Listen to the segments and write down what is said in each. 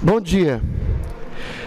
Bom dia.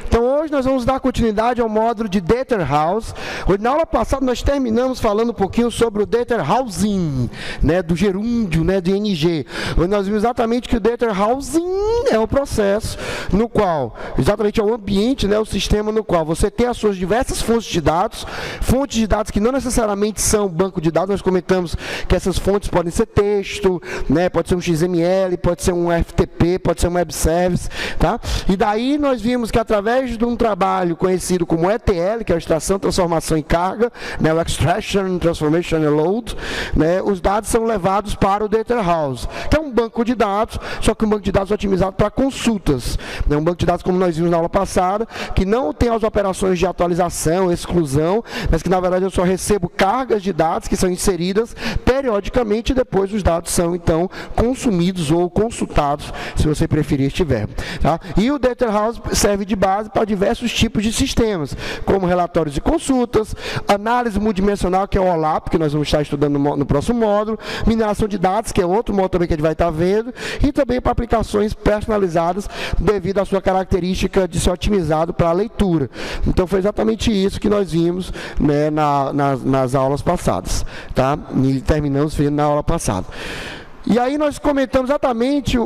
Então hoje nós vamos dar continuidade ao módulo de Data House. Hoje, na aula passada nós terminamos falando um pouquinho sobre o Data Housing, né, do gerúndio, né, do ING. Hoje nós vimos exatamente que o Data Housing é um processo no qual, exatamente é o ambiente, né, o sistema no qual você tem as suas diversas fontes de dados que não necessariamente são banco de dados. Nós comentamos que essas fontes podem ser texto, né, pode ser um XML, pode ser um FTP, pode ser um web service, tá? E daí nós vimos que através de um trabalho conhecido como ETL, que é a extração, transformação e carga, né, o Extraction, Transformation and Load, né, os dados são levados para o Data House, que é um banco de dados, só que um banco de dados otimizado para consultas. Né, um banco de dados, como nós vimos na aula passada, que não tem as operações de atualização, exclusão, mas que na verdade eu só recebo cargas de dados que são inseridas periodicamente e depois os dados são então consumidos ou consultados, se você preferir este verbo. Tá? E o Data House serve de base para diversos tipos de sistemas, como relatórios de consultas, análise multidimensional, que é o OLAP, que nós vamos estar estudando no próximo módulo, mineração de dados, que é outro módulo também que a gente vai estar vendo, e também para aplicações personalizadas devido à sua característica de ser otimizado para a leitura. Então foi exatamente isso que nós vimos, né, nas aulas passadas, tá? E terminamos vendo na aula passada. E aí nós comentamos exatamente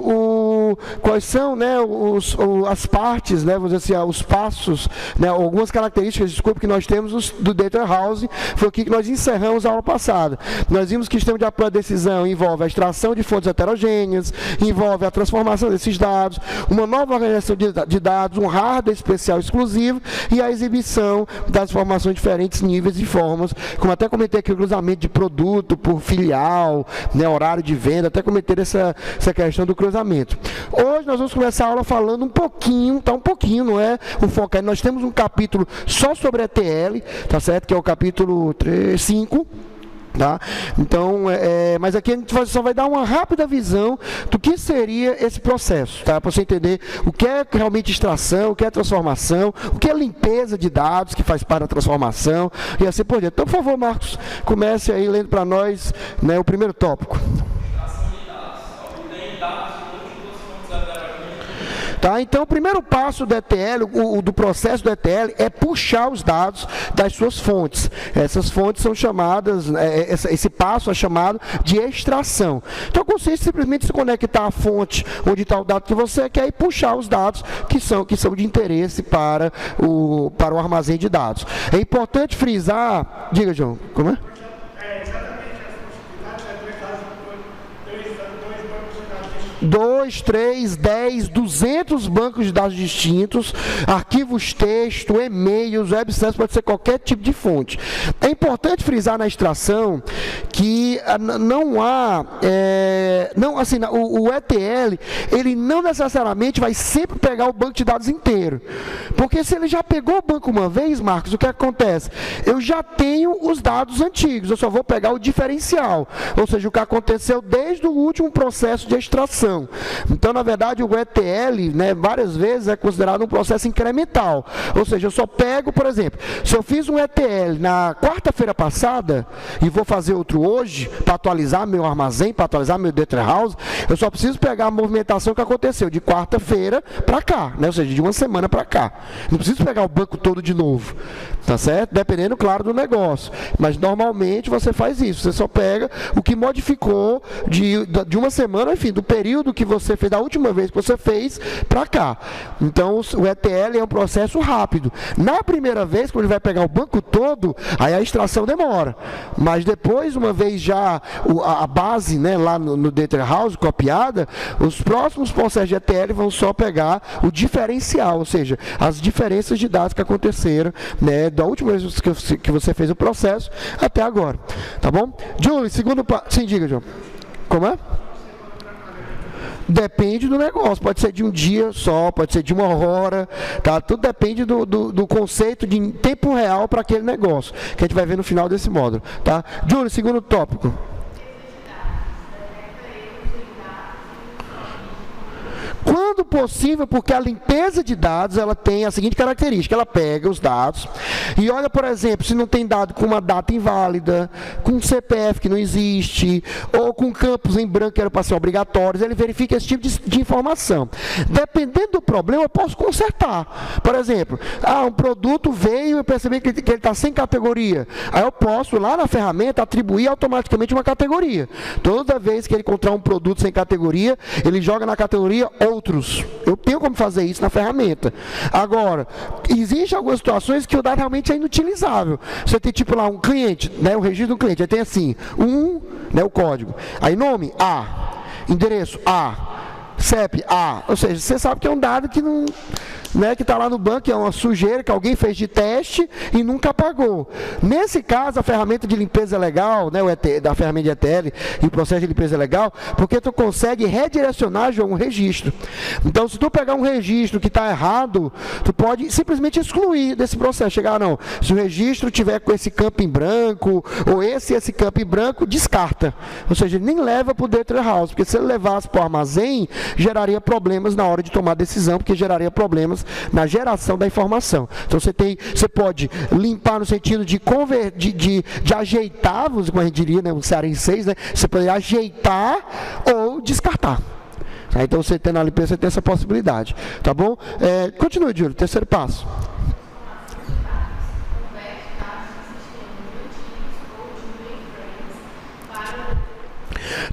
quais são, né, as partes, né, vamos dizer assim, os passos, né, algumas características, desculpa, que nós temos do Data House. Foi aqui que nós encerramos a aula passada. Nós vimos que o sistema de apoio à decisão envolve a extração de fontes heterogêneas, envolve a transformação desses dados, uma nova organização de dados, um hardware especial exclusivo e a exibição das informações de diferentes níveis e formas, como até comentei aqui o cruzamento de produto por filial, né, horário de venda, até cometer essa questão do cruzamento. Hoje nós vamos começar a aula falando um pouquinho, tá, um pouquinho, não é o foco aí. Nós temos um capítulo só sobre ETL, tá certo? Que é o capítulo 5. Tá? Então, mas aqui a gente só vai dar uma rápida visão do que seria esse processo, tá? Para você entender o que é realmente extração, o que é transformação, o que é limpeza de dados, que faz parte da transformação, e assim por diante. Então, por favor, Marcos, comece aí lendo para nós, né, o primeiro tópico. Tá? Então, o primeiro passo do ETL, do processo do ETL, é puxar os dados das suas fontes. Essas fontes são chamadas, esse passo é chamado de extração. Então, consiste simplesmente se conectar à fonte onde está o dado que você quer e puxar os dados que são de interesse para o armazém de dados. É importante frisar... Diga, João, como é? 2, 3, 10, 200 bancos de dados distintos, arquivos texto, e-mails, web services, pode ser qualquer tipo de fonte. É importante frisar na extração que não há, o ETL, ele não necessariamente vai sempre pegar o banco de dados inteiro. Porque se ele já pegou o banco uma vez, Marcos, o que acontece? Eu já tenho os dados antigos, eu só vou pegar o diferencial, ou seja, o que aconteceu desde o último processo de extração. Então, na verdade, o ETL, né, várias vezes é considerado um processo incremental. Ou seja, eu só pego, por exemplo, se eu fiz um ETL na quarta-feira passada e vou fazer outro hoje, para atualizar meu armazém, para atualizar meu Data House, eu só preciso pegar a movimentação que aconteceu de quarta-feira para cá, né, ou seja, de uma semana para cá. Não preciso pegar o banco todo de novo, tá certo? Dependendo, claro, do negócio. Mas, normalmente, você faz isso. Você só pega o que modificou de uma semana, enfim, do período que você fez, da última vez que você fez, para cá. Então, o ETL é um processo rápido. Na primeira vez, quando ele vai pegar o banco todo, aí a extração demora. Mas depois, uma vez já a base, né, lá no Data House copiada, os próximos processos de ETL vão só pegar o diferencial, ou seja, as diferenças de dados que aconteceram, né, da última vez que você fez o processo até agora. Tá bom? Julie, segundo... Sim, diga, João. Como é? Depende do negócio, pode ser de um dia só, pode ser de uma hora, tá? Tudo depende do conceito de tempo real para aquele negócio, que a gente vai ver no final desse módulo, tá? Júlio, segundo tópico. quando possível, porque a limpeza de dados ela tem a seguinte característica: ela pega os dados e olha, por exemplo, se não tem dado com uma data inválida, com um CPF que não existe, ou com campos em branco que eram para ser obrigatórios, ele verifica esse tipo de informação. Dependendo do problema, eu posso consertar. Por exemplo, um produto veio e eu percebi que ele está sem categoria. Aí eu posso, lá na ferramenta, atribuir automaticamente uma categoria. Toda vez que ele encontrar um produto sem categoria, ele joga na categoria outros. Eu tenho como fazer isso na ferramenta. Agora, existem algumas situações que o dado realmente é inutilizável. Você tem tipo lá um cliente, né, o registro do cliente, aí tem assim, né, o código. Aí nome, A. Endereço, A. CEP, A. Ou seja, você sabe que é um dado que não... né, que está lá no banco, é uma sujeira que alguém fez de teste e nunca apagou. Nesse caso, a ferramenta de limpeza é legal, né, da ferramenta de ETL e o processo de limpeza é legal, porque tu consegue redirecionar um registro. Então, se tu pegar um registro que está errado, tu pode simplesmente excluir desse processo. Chegar, não, se o registro tiver com esse campo em branco, ou esse campo em branco, descarta. Ou seja, ele nem leva para o data house, porque se ele levasse para o armazém, geraria problemas na hora de tomar decisão, porque geraria problemas na geração da informação. Então você pode limpar no sentido de ajeitar, como a gente diria, né, o cearense, né, você pode ajeitar ou descartar. Tá? Então você tem na limpeza, você tem essa possibilidade. Tá bom? Continue, Júlio, terceiro passo.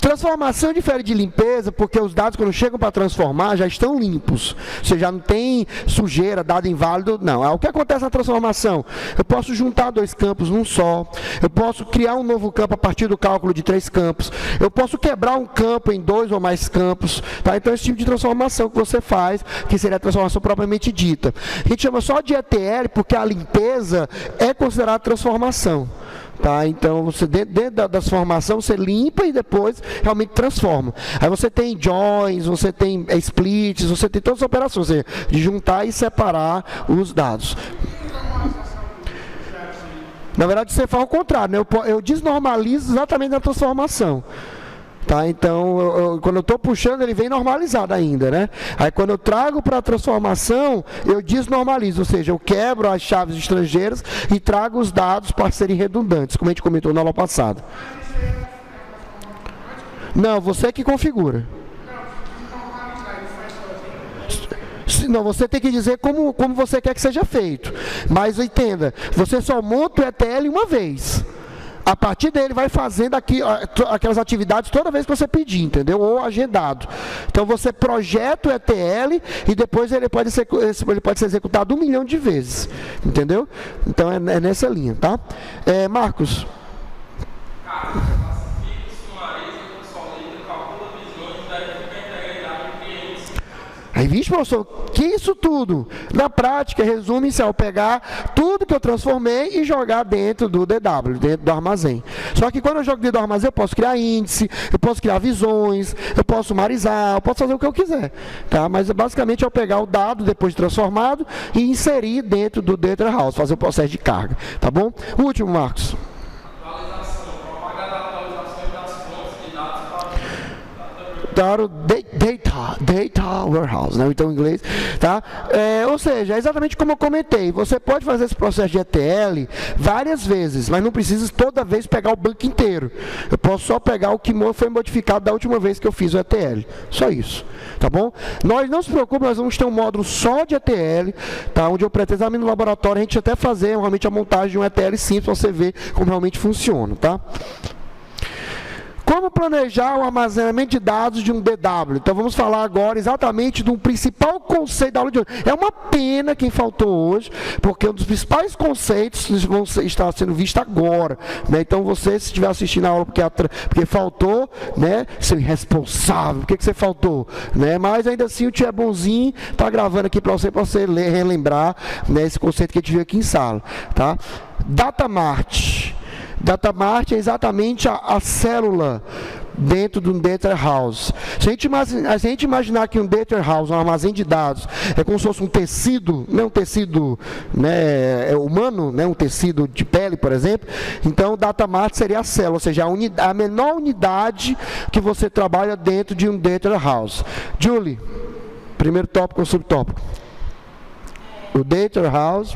Transformação difere de limpeza, porque os dados, quando chegam para transformar, já estão limpos. Você já não tem sujeira, dado inválido, não. O que acontece na transformação? Eu posso juntar 2 campos num só. Eu posso criar um novo campo a partir do cálculo de 3 campos. Eu posso quebrar um campo em 2 ou mais campos. Tá? Então, esse tipo de transformação que você faz, que seria a transformação propriamente dita. A gente chama só de ETL, porque a limpeza é considerada transformação. Tá? Então, você dentro da transformação, você limpa e depois realmente transforma. Aí você tem joins, você tem splits, você tem todas as operações, ou seja, de juntar e separar os dados. Na verdade, você faz o contrário, né? Eu desnormalizo exatamente na transformação. Tá? Então, quando eu estou puxando, ele vem normalizado ainda, né? Aí, quando eu trago para a transformação, eu desnormalizo, ou seja, eu quebro as chaves estrangeiras e trago os dados para serem redundantes, como a gente comentou na aula passada. Não, você que configura. Não, você tem que dizer como você quer que seja feito. Mas entenda, você só monta o ETL uma vez. A partir dele vai fazendo aquelas atividades toda vez que você pedir, entendeu? Ou agendado. Então você projeta o ETL e depois ele pode ser executado 1 milhão de vezes, entendeu? Então é nessa linha, tá? Marcos. Aí, vixe, professor, que isso tudo? Na prática, resume-se ao pegar tudo que eu transformei e jogar dentro do DW, dentro do armazém. Só que quando eu jogo dentro do armazém, eu posso criar índice, eu posso criar visões, eu posso sumarizar, eu posso fazer o que eu quiser. Tá? Mas, basicamente, é eu pegar o dado, depois de transformado, e inserir dentro do Data House, fazer o processo de carga. Tá bom? O último, Marcos. Data Warehouse, né? Então em inglês, tá? Ou seja, é exatamente como eu comentei, você pode fazer esse processo de ETL várias vezes, mas não precisa toda vez pegar o banco inteiro. Eu posso só pegar o que foi modificado da última vez que eu fiz o ETL, só isso, tá bom? Nós não se preocupe, nós vamos ter um módulo só de ETL, tá? Onde eu pretendo examinar no laboratório, a gente até fazer realmente a montagem de um ETL simples para você ver como realmente funciona, tá? Como planejar o armazenamento de dados de um DW? Então vamos falar agora exatamente do principal conceito da aula de hoje. É uma pena quem faltou hoje, porque um dos principais conceitos vão estar sendo vistos agora. Né? Então você, se estiver assistindo a aula porque faltou, né, seu irresponsável, por que você faltou? Né? Mas ainda assim o tio é bonzinho, está gravando aqui para você relembrar, né, esse conceito que a gente viu aqui em sala. Tá? Datamart. Datamart é exatamente a célula dentro de um data house. Se a gente imaginar que um data house, um armazém de dados, é como se fosse um tecido, não um tecido, né, humano, né, um tecido de pele, por exemplo, então o datamart seria a célula, ou seja, a menor unidade que você trabalha dentro de um data house. Julie, Primeiro tópico ou subtópico? O Data House.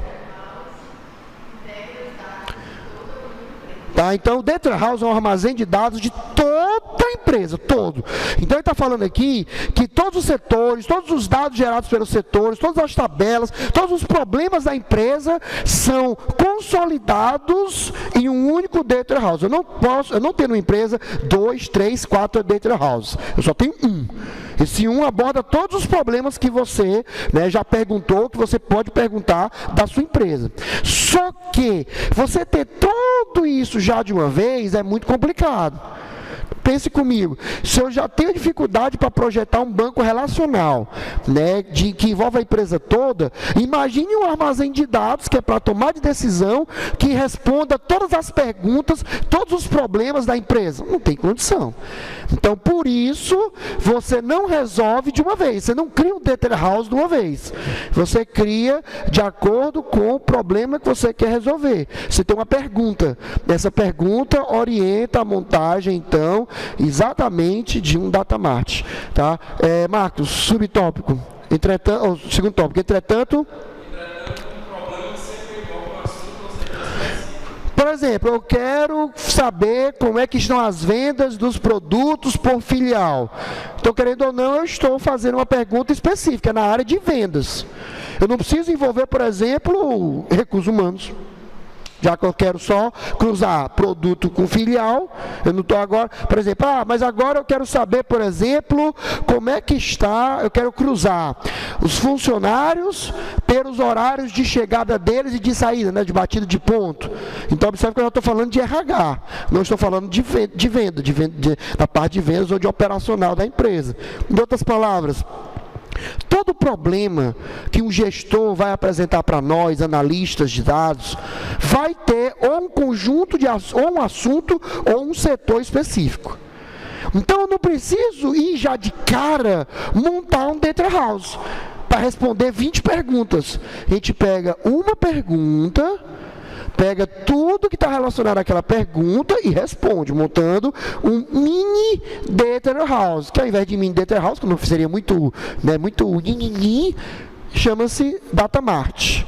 Tá, então o Data House é um armazém de dados de toda a empresa, todo. Então ele está falando aqui que todos os setores, todos os dados gerados pelos setores, todas as tabelas, todos os problemas da empresa são consolidados em um único Data House. Eu não tenho uma empresa 2, 3, 4 Data House. Eu só tenho um. Esse um aborda todos os problemas que você, né, já perguntou, que você pode perguntar da sua empresa. Só que você ter tudo isso já de uma vez é muito complicado. Pense comigo, se eu já tenho dificuldade para projetar um banco relacional, né, que envolve a empresa toda, imagine um armazém de dados que é para tomar de decisão, que responda todas as perguntas, todos os problemas da empresa. Não tem condição. Então, por isso, você não resolve de uma vez, você não cria um Data House de uma vez. Você cria de acordo com o problema que você quer resolver. Você tem uma pergunta, essa pergunta orienta a montagem, então, exatamente de um data mart, tá? Marcos, subtópico. Entretanto, segundo tópico. Entretanto, por exemplo, eu quero saber como é que estão as vendas dos produtos por filial. Então, querendo ou não, eu estou fazendo uma pergunta específica na área de vendas. Eu não preciso envolver, por exemplo, recursos humanos. Já que eu quero só cruzar produto com filial, eu não estou agora, por exemplo, mas agora eu quero saber, por exemplo, como é que está, eu quero cruzar os funcionários pelos horários de chegada deles e de saída, né, de batida de ponto. Então, observe que eu já estou falando de RH, não estou falando de venda, da parte de vendas ou de operacional da empresa. Em outras palavras, todo problema que um gestor vai apresentar para nós, analistas de dados, vai ter ou um conjunto de ou um assunto ou um setor específico. Então eu não preciso ir já de cara montar um Data House para responder 20 perguntas. A gente pega uma pergunta, pega tudo que está relacionado àquela pergunta e responde, montando um mini Data House, que ao invés de mini Data House, que não seria muito, né, chama-se Data Mart.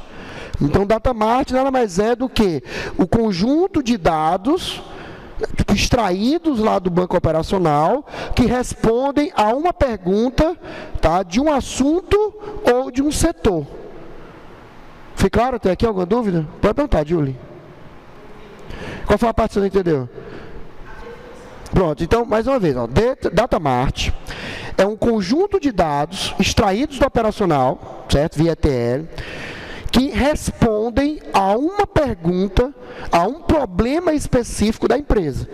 Então, Data Mart nada mais é do que o conjunto de dados extraídos lá do banco operacional que respondem a uma pergunta, tá, de um assunto ou de um setor. Foi claro até aqui? Alguma dúvida? Pode perguntar, Julie. Qual foi a parte que você não entendeu? Pronto, então, mais uma vez, ó, Data Mart é um conjunto de dados extraídos do operacional, certo? Via ETL, que respondem a uma pergunta, a um problema específico da empresa.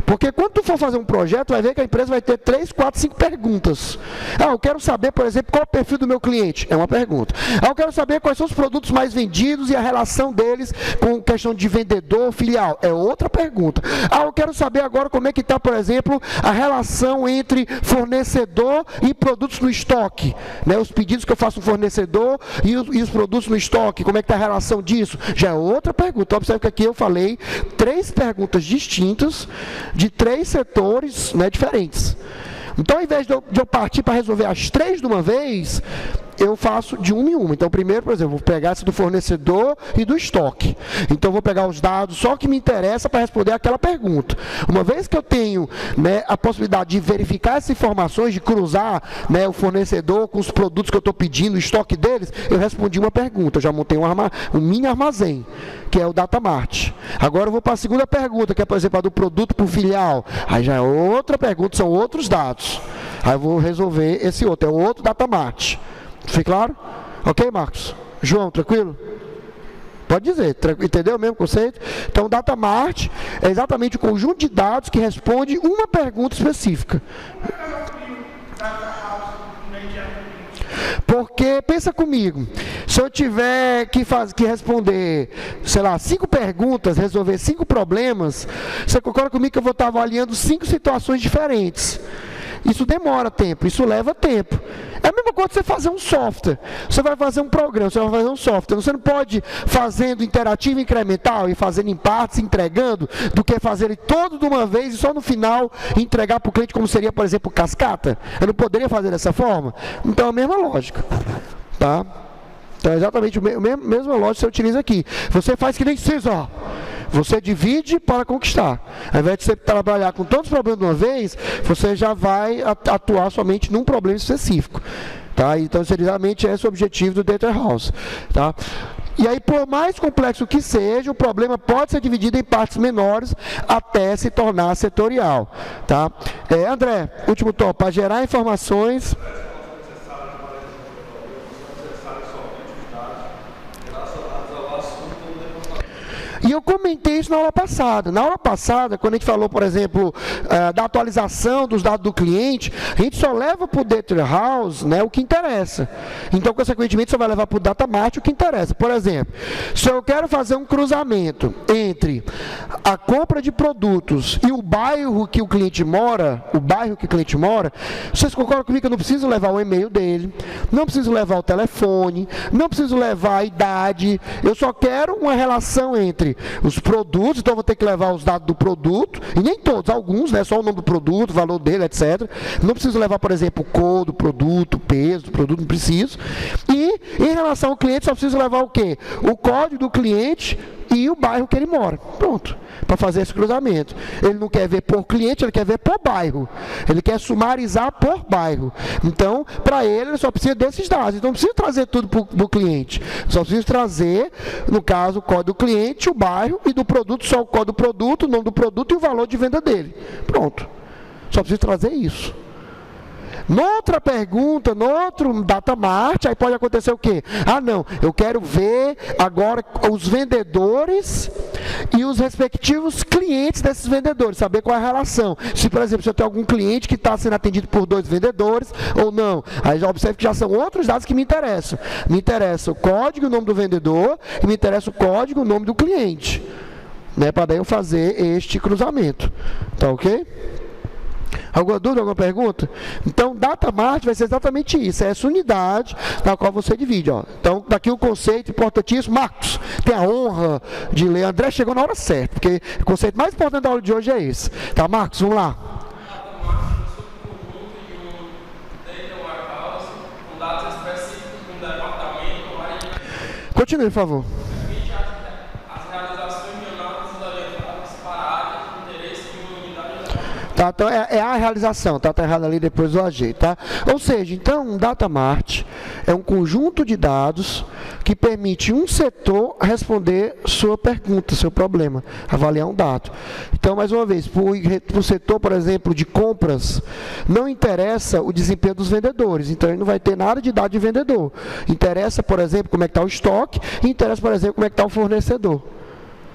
Porque quando tu for fazer um projeto, vai ver que a empresa vai ter 3, 4, 5 perguntas. Eu quero saber, por exemplo, qual é o perfil do meu cliente. É uma pergunta. Eu quero saber quais são os produtos mais vendidos e a relação deles com questão de vendedor, filial. É outra pergunta. Eu quero saber agora como é que está, por exemplo, a relação entre fornecedor e produtos no estoque. Né? Os pedidos que eu faço no fornecedor e os produtos no estoque. Como é que está a relação disso? Já é outra pergunta. Observe que aqui eu falei 3 perguntas distintas de 3 setores, né, diferentes. Então, ao invés de eu partir para resolver as 3 de uma vez, eu faço de uma em uma. Então, primeiro, por exemplo, vou pegar esse do fornecedor e do estoque. Então, vou pegar os dados só que me interessa para responder aquela pergunta. Uma vez que eu tenho, né, a possibilidade de verificar essas informações, de cruzar, né, o fornecedor com os produtos que eu estou pedindo, o estoque deles, eu respondi uma pergunta. Eu já montei um mini armazém, que é o Data Mart. Agora eu vou para a segunda pergunta, que é, por exemplo, a do produto por filial. Aí já é outra pergunta, são outros dados. Aí eu vou resolver esse outro, é o outro Data Mart. Foi claro? Ok, Marcos? João, tranquilo? Pode dizer, entendeu o mesmo conceito? Então, Data Mart é exatamente o conjunto de dados que responde uma pergunta específica. Porque, pensa comigo, se eu tiver que responder, sei lá, 5 perguntas, resolver 5 problemas, você concorda comigo que eu vou estar avaliando 5 situações diferentes? Isso demora tempo, isso leva tempo. É a mesma coisa você fazer um software. Você vai fazer um programa, você vai fazer um software. Você não pode fazendo interativo incremental e fazendo em partes, entregando, do que fazer ele todo de uma vez e só no final entregar para o cliente como seria, por exemplo, cascata. Eu não poderia fazer dessa forma? Então é a mesma lógica. Tá? Então é exatamente a mesma lógica que você utiliza aqui. Você faz que nem César. Você divide para conquistar. Ao invés de você trabalhar com todos os problemas de uma vez, você já vai atuar somente num problema específico. Tá? Então, seriamente, esse é o objetivo do Data House. Tá? E aí, por mais complexo que seja, o problema pode ser dividido em partes menores até se tornar setorial. Tá? André, último tópico, para gerar informações... E eu comentei isso na aula passada. Na aula passada, quando a gente falou, por exemplo, da atualização dos dados do cliente, a gente só leva para o Data House, né, o que interessa. Então, consequentemente, você vai levar para o Data Mart o que interessa. Por exemplo, se eu quero fazer um cruzamento entre a compra de produtos e o bairro que o cliente mora, vocês concordam comigo que eu não preciso levar o e-mail dele, não preciso levar o telefone, não preciso levar a idade, eu só quero uma relação entre os produtos, então eu vou ter que levar os dados do produto, e nem todos, alguns, né, só o nome do produto, o valor dele, etc. Não preciso levar, por exemplo, o cor do produto, o peso do produto, não preciso. E, em relação ao cliente, só preciso levar o quê? O código do cliente e o bairro que ele mora. Pronto, para fazer esse cruzamento. Ele não quer ver por cliente, ele quer ver por bairro. Ele quer sumarizar por bairro. Então, para ele só precisa desses dados. Então, não precisa trazer tudo para o cliente. Só precisa trazer, no caso, o código do cliente, o bairro e do produto, só o código do produto, o nome do produto e o valor de venda dele. Pronto. Só precisa trazer isso. Noutra pergunta, no outro Data Mart, aí pode acontecer o quê? Ah, não, eu quero ver agora os vendedores e os respectivos clientes desses vendedores, saber qual é a relação. Se, por exemplo, se eu tenho algum cliente que está sendo atendido por 2 vendedores ou não, aí já observo que já são outros dados que me interessam. Me interessa o código e o nome do vendedor e me interessa o código e o nome do cliente, né, para daí eu fazer este cruzamento. Tá ok? Alguma dúvida, alguma pergunta? Então, Data Mart vai ser exatamente isso, é essa unidade na qual você divide. Ó. Então, daqui o conceito importantíssimo. Marcos, tem a honra de ler. André chegou na hora certa, porque o conceito mais importante da aula de hoje é esse. Tá, Marcos, vamos lá. Continue, por favor. Tá, então é a realização, tá errado ali, depois eu ajeito, tá? Ou seja, então, um Data Mart é um conjunto de dados que permite um setor responder sua pergunta, seu problema, avaliar um dado. Então, mais uma vez, para o setor, por exemplo, de compras, não interessa o desempenho dos vendedores, então ele não vai ter nada de dado de vendedor. Interessa, por exemplo, como é que está o estoque, e interessa, por exemplo, como é que está o fornecedor.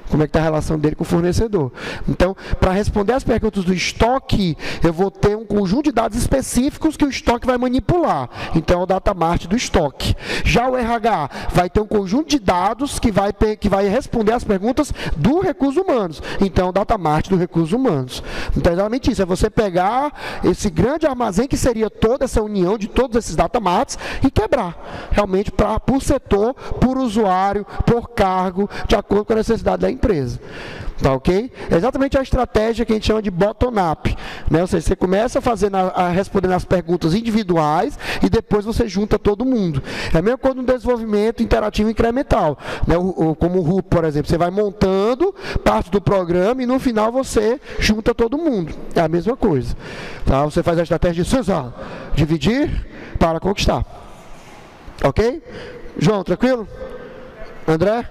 Como é que está a relação dele com o fornecedor. Então, para responder as perguntas do estoque, eu vou ter um conjunto de dados específicos que o estoque vai manipular. Então, é o Data Mart do estoque. Já o RH vai ter um conjunto de dados que vai responder as perguntas do recursos humanos. Então, o Data Mart do recursos humanos. Então, é exatamente isso. É você pegar esse grande armazém que seria toda essa união de todos esses Data Marts e quebrar. Realmente, por setor, por usuário, por cargo, de acordo com a necessidade da empresa. Tá ok? É exatamente a estratégia que a gente chama de bottom-up, né? Ou seja, você começa respondendo as perguntas individuais e depois você junta todo mundo. É a mesma coisa no desenvolvimento interativo incremental, né? Como o RUP, por exemplo, você vai montando parte do programa e no final você junta todo mundo. É a mesma coisa. Tá? Você faz a estratégia de César, dividir para conquistar. Ok? João, tranquilo? André?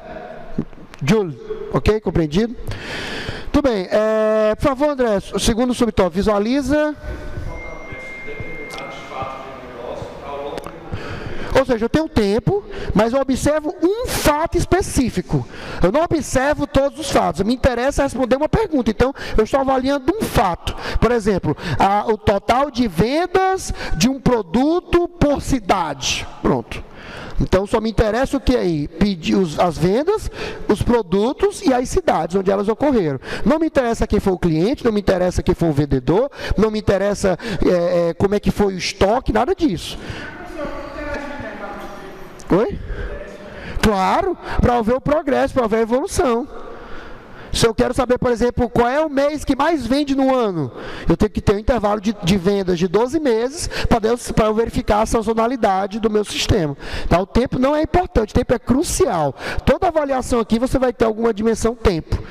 Júlio, ok? Compreendido? Tudo bem. Por favor, André, o segundo subtópico, visualiza. Ou seja, eu tenho tempo, mas eu observo um fato específico. Eu não observo todos os fatos. Me interessa responder uma pergunta. Então, eu estou avaliando um fato. Por exemplo, o total de vendas de um produto por cidade. Pronto. Então, só me interessa o que aí? Pedir as vendas, os produtos e as cidades onde elas ocorreram. Não me interessa quem foi o cliente, não me interessa quem foi o vendedor, não me interessa como é que foi o estoque, nada disso. Oi? Claro, para ver o progresso, para ver a evolução. Se eu quero saber, por exemplo, qual é o mês que mais vende no ano, eu tenho que ter um intervalo de vendas de 12 meses para eu verificar a sazonalidade do meu sistema. Tá? O tempo não é importante, o tempo é crucial. Toda avaliação aqui você vai ter alguma dimensão tempo.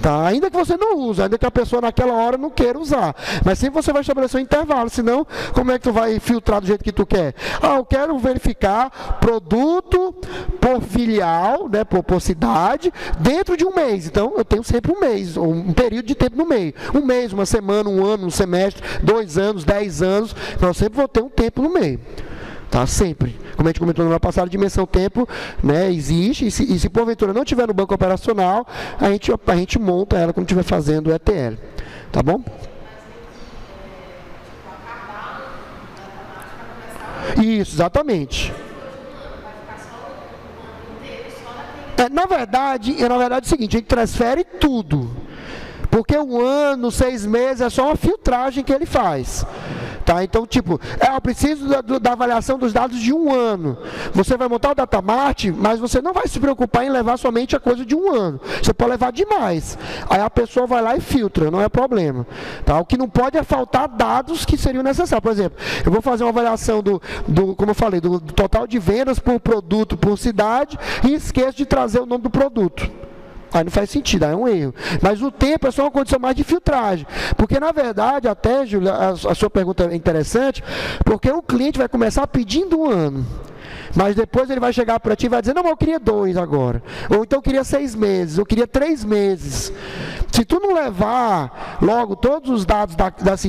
Tá? Ainda que você não use, ainda que a pessoa naquela hora não queira usar. Mas sempre você vai estabelecer um intervalo, senão como é que tu vai filtrar do jeito que tu quer? Eu quero verificar produto por filial, né, por cidade, dentro de um mês. Então eu tenho sempre um mês, ou um período de tempo no meio. Um mês, uma semana, um ano, um semestre, 2 anos, 10 anos. Então eu sempre vou ter um tempo no meio. Tá? Sempre. Como a gente comentou no ano passado, a dimensão tempo, né, existe, e se porventura não tiver no banco operacional, a gente monta ela quando estiver fazendo o ETL. Tá bom? Isso, exatamente. Na verdade é o seguinte, a gente transfere tudo. Porque 1 ano, 6 meses é só uma filtragem que ele faz. Tá? Então, tipo, eu preciso da avaliação dos dados de 1 ano. Você vai montar o datamart, mas você não vai se preocupar em levar somente a coisa de 1 ano. Você pode levar demais. Aí a pessoa vai lá e filtra, não é problema. Tá? O que não pode é faltar dados que seriam necessários. Por exemplo, eu vou fazer uma avaliação como eu falei, do total de vendas por produto, por cidade, e esqueço de trazer o nome do produto. Aí não faz sentido, aí é um erro. Mas o tempo é só uma condição mais de filtragem. Porque, na verdade, até, Júlia, a sua pergunta é interessante, porque o cliente vai começar pedindo 1 ano. Mas depois ele vai chegar para ti e vai dizer, não, mas eu queria 2 agora. Ou então eu queria 6 meses, eu queria 3 meses. Se tu não levar logo todos os dados,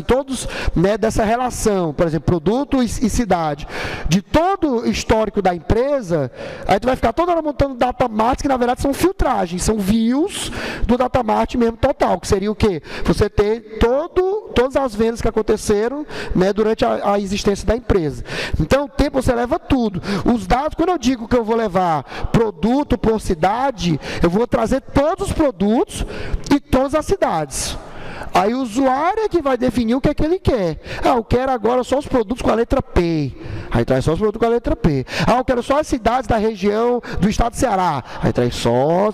todos, né, dessa relação, por exemplo, produto e cidade, de todo o histórico da empresa, aí tu vai ficar toda hora montando datamarts que na verdade são filtragens, são views do datamart mesmo total, que seria o quê? Você ter todas as vendas que aconteceram, né, durante a existência da empresa. Então o tempo você leva tudo. Os dados, quando eu digo que eu vou levar produto por cidade, eu vou trazer todos os produtos e todas as cidades. Aí o usuário é que vai definir o que é que ele quer. Eu quero agora só os produtos com a letra P. Aí traz só os produtos com a letra P. Eu quero só as cidades da região do estado do Ceará. Aí traz só...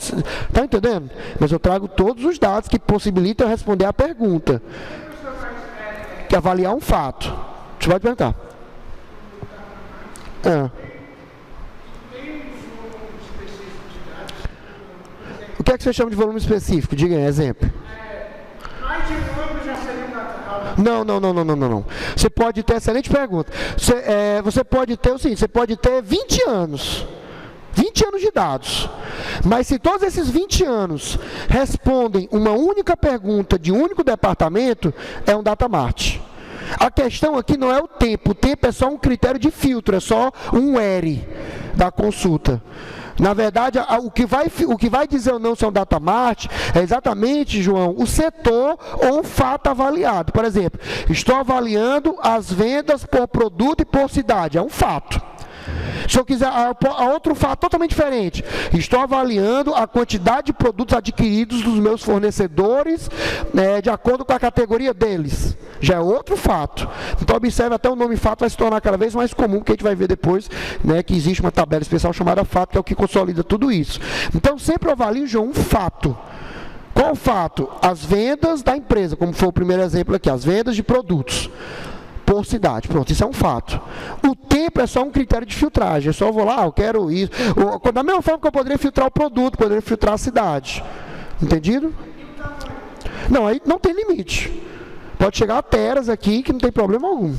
Tá entendendo? Mas eu trago todos os dados que possibilitam eu responder a pergunta. Que é avaliar um fato. Você pode perguntar. O que é que você chama de volume específico? Diga aí, exemplo. Mais de 1 ano já seria um data. Não. Você pode ter, excelente pergunta. Você pode ter o seguinte, você pode ter 20 anos. 20 anos de dados. Mas se todos esses 20 anos respondem uma única pergunta de um único departamento, é um datamart. A questão aqui não é o tempo é só um critério de filtro, é só um ERE da consulta. Na verdade, o que vai dizer ou não se é um datamart é exatamente, João, o setor ou o fato avaliado. Por exemplo, estou avaliando as vendas por produto e por cidade, é um fato. Se eu quiser, outro fato totalmente diferente, estou avaliando a quantidade de produtos adquiridos dos meus fornecedores, de acordo com a categoria deles. Já é outro fato. Então observe, até o nome fato vai se tornar cada vez mais comum, que a gente vai ver depois, né, que existe uma tabela especial chamada fato, que é o que consolida tudo isso. Então sempre avalio, João, um fato. Qual fato? As vendas da empresa, como foi o primeiro exemplo aqui, as vendas de produtos por cidade. Pronto, isso é um fato. O tempo é só um critério de filtragem. É só eu vou lá, eu quero isso. Da mesma forma que eu poderia filtrar o produto, poderia filtrar a cidade. Entendido? Não, aí não tem limite. Pode chegar a teras aqui que não tem problema algum.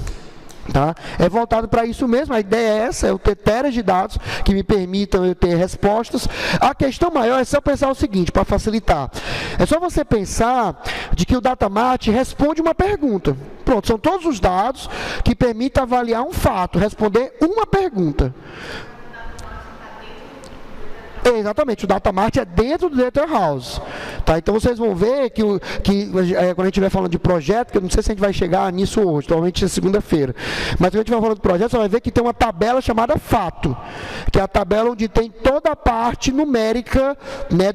Tá? É voltado para isso mesmo, a ideia é essa, eu ter teras de dados que me permitam eu ter respostas. A questão maior é só pensar o seguinte, para facilitar. É só você pensar de que o datamart responde uma pergunta. Pronto, são todos os dados que permitem avaliar um fato, responder uma pergunta. Exatamente, o datamart é dentro do Data House. Tá? Então vocês vão ver que quando a gente estiver falando de projeto, que eu não sei se a gente vai chegar nisso hoje, provavelmente é segunda-feira, mas quando a gente estiver falando de projeto, você vai ver que tem uma tabela chamada fato, que é a tabela onde tem toda a parte numérica, né,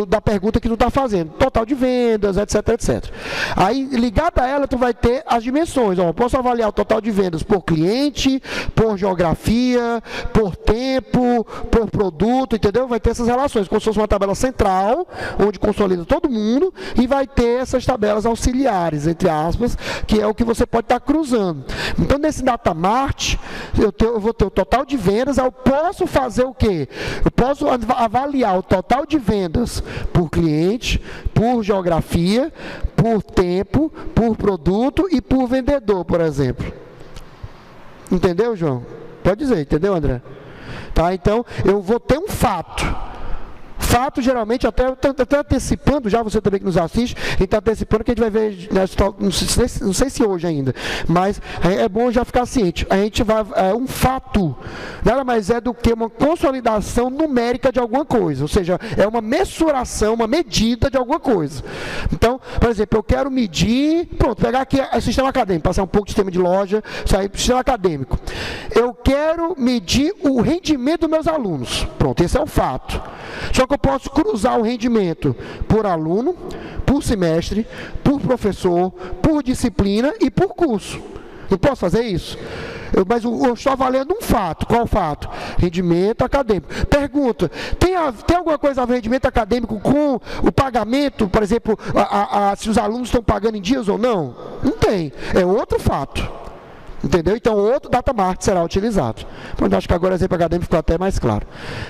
da pergunta que tu está fazendo, total de vendas, etc, etc. Aí, ligado a ela, tu vai ter as dimensões. Ó, eu posso avaliar o total de vendas por cliente, por geografia, por tempo, por produto, entendeu? Vai ter essas relações, como se fosse uma tabela central, onde consolida todo mundo, e vai ter essas tabelas auxiliares, entre aspas, que é o que você pode estar cruzando. Então, nesse Datamart, eu vou ter o total de vendas, eu posso fazer o quê? Eu posso avaliar o total de vendas por cliente, por geografia, por tempo, por produto e por vendedor, por exemplo. Entendeu, João? Pode dizer, entendeu, André? Tá, então, eu vou ter um fato. Fato, geralmente, até antecipando, já você também que nos assiste, a gente está antecipando que a gente vai ver, não sei se hoje ainda, mas é bom já ficar ciente. A gente vai, um fato, nada mais é do que uma consolidação numérica de alguma coisa, ou seja, é uma mensuração, uma medida de alguma coisa. Então, por exemplo, eu quero medir, pronto, pegar aqui o sistema acadêmico, passar um pouco de sistema de loja, sair para o sistema acadêmico. Eu quero medir o rendimento dos meus alunos, pronto, esse é o fato. Só que eu posso cruzar o rendimento por aluno, por semestre, por professor, por disciplina e por curso. Eu posso fazer isso? Mas eu estou avaliando um fato. Qual fato? Rendimento acadêmico. Pergunta, tem alguma coisa a ver rendimento acadêmico com o pagamento, por exemplo, se os alunos estão pagando em dias ou não? Não tem. É outro fato. Entendeu? Então, outro Datamart será utilizado. Pronto, acho que agora o exemplo acadêmico ficou até mais claro.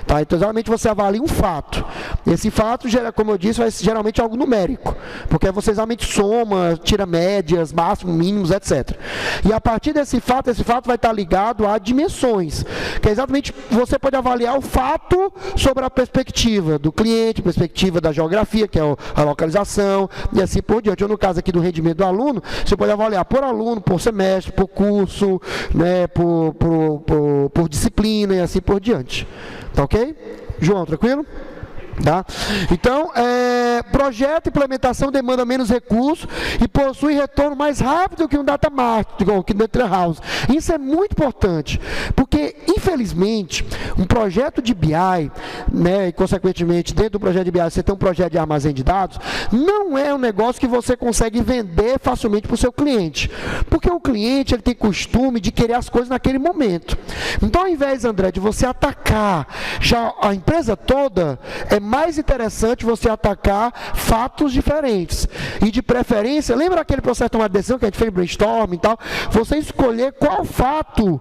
Tá? Então, geralmente você avalia um fato. Esse fato, como eu disse, vai ser geralmente algo numérico. Porque você geralmente soma, tira médias, máximos, mínimos, etc. E a partir desse fato vai estar ligado a dimensões. Que é exatamente, você pode avaliar o fato sobre a perspectiva do cliente, perspectiva da geografia, que é a localização, e assim por diante. Ou no caso aqui do rendimento do aluno, você pode avaliar por aluno, por semestre, por curso, né, por disciplina e assim por diante. Tá ok? João, tranquilo? Tá? Então, projeto e implementação demanda menos recursos e possui retorno mais rápido que um Datamart, que um Data House. Isso é muito importante, porque, infelizmente, um projeto de BI, né, e, consequentemente, dentro do projeto de BI, você tem um projeto de armazém de dados, não é um negócio que você consegue vender facilmente para o seu cliente, porque o cliente ele tem costume de querer as coisas naquele momento. Então, ao invés, André, de você atacar já a empresa toda, é mais interessante você atacar fatos diferentes. E de preferência, lembra aquele processo de tomar de decisão que a gente fez brainstorming e tal? Você escolher qual fato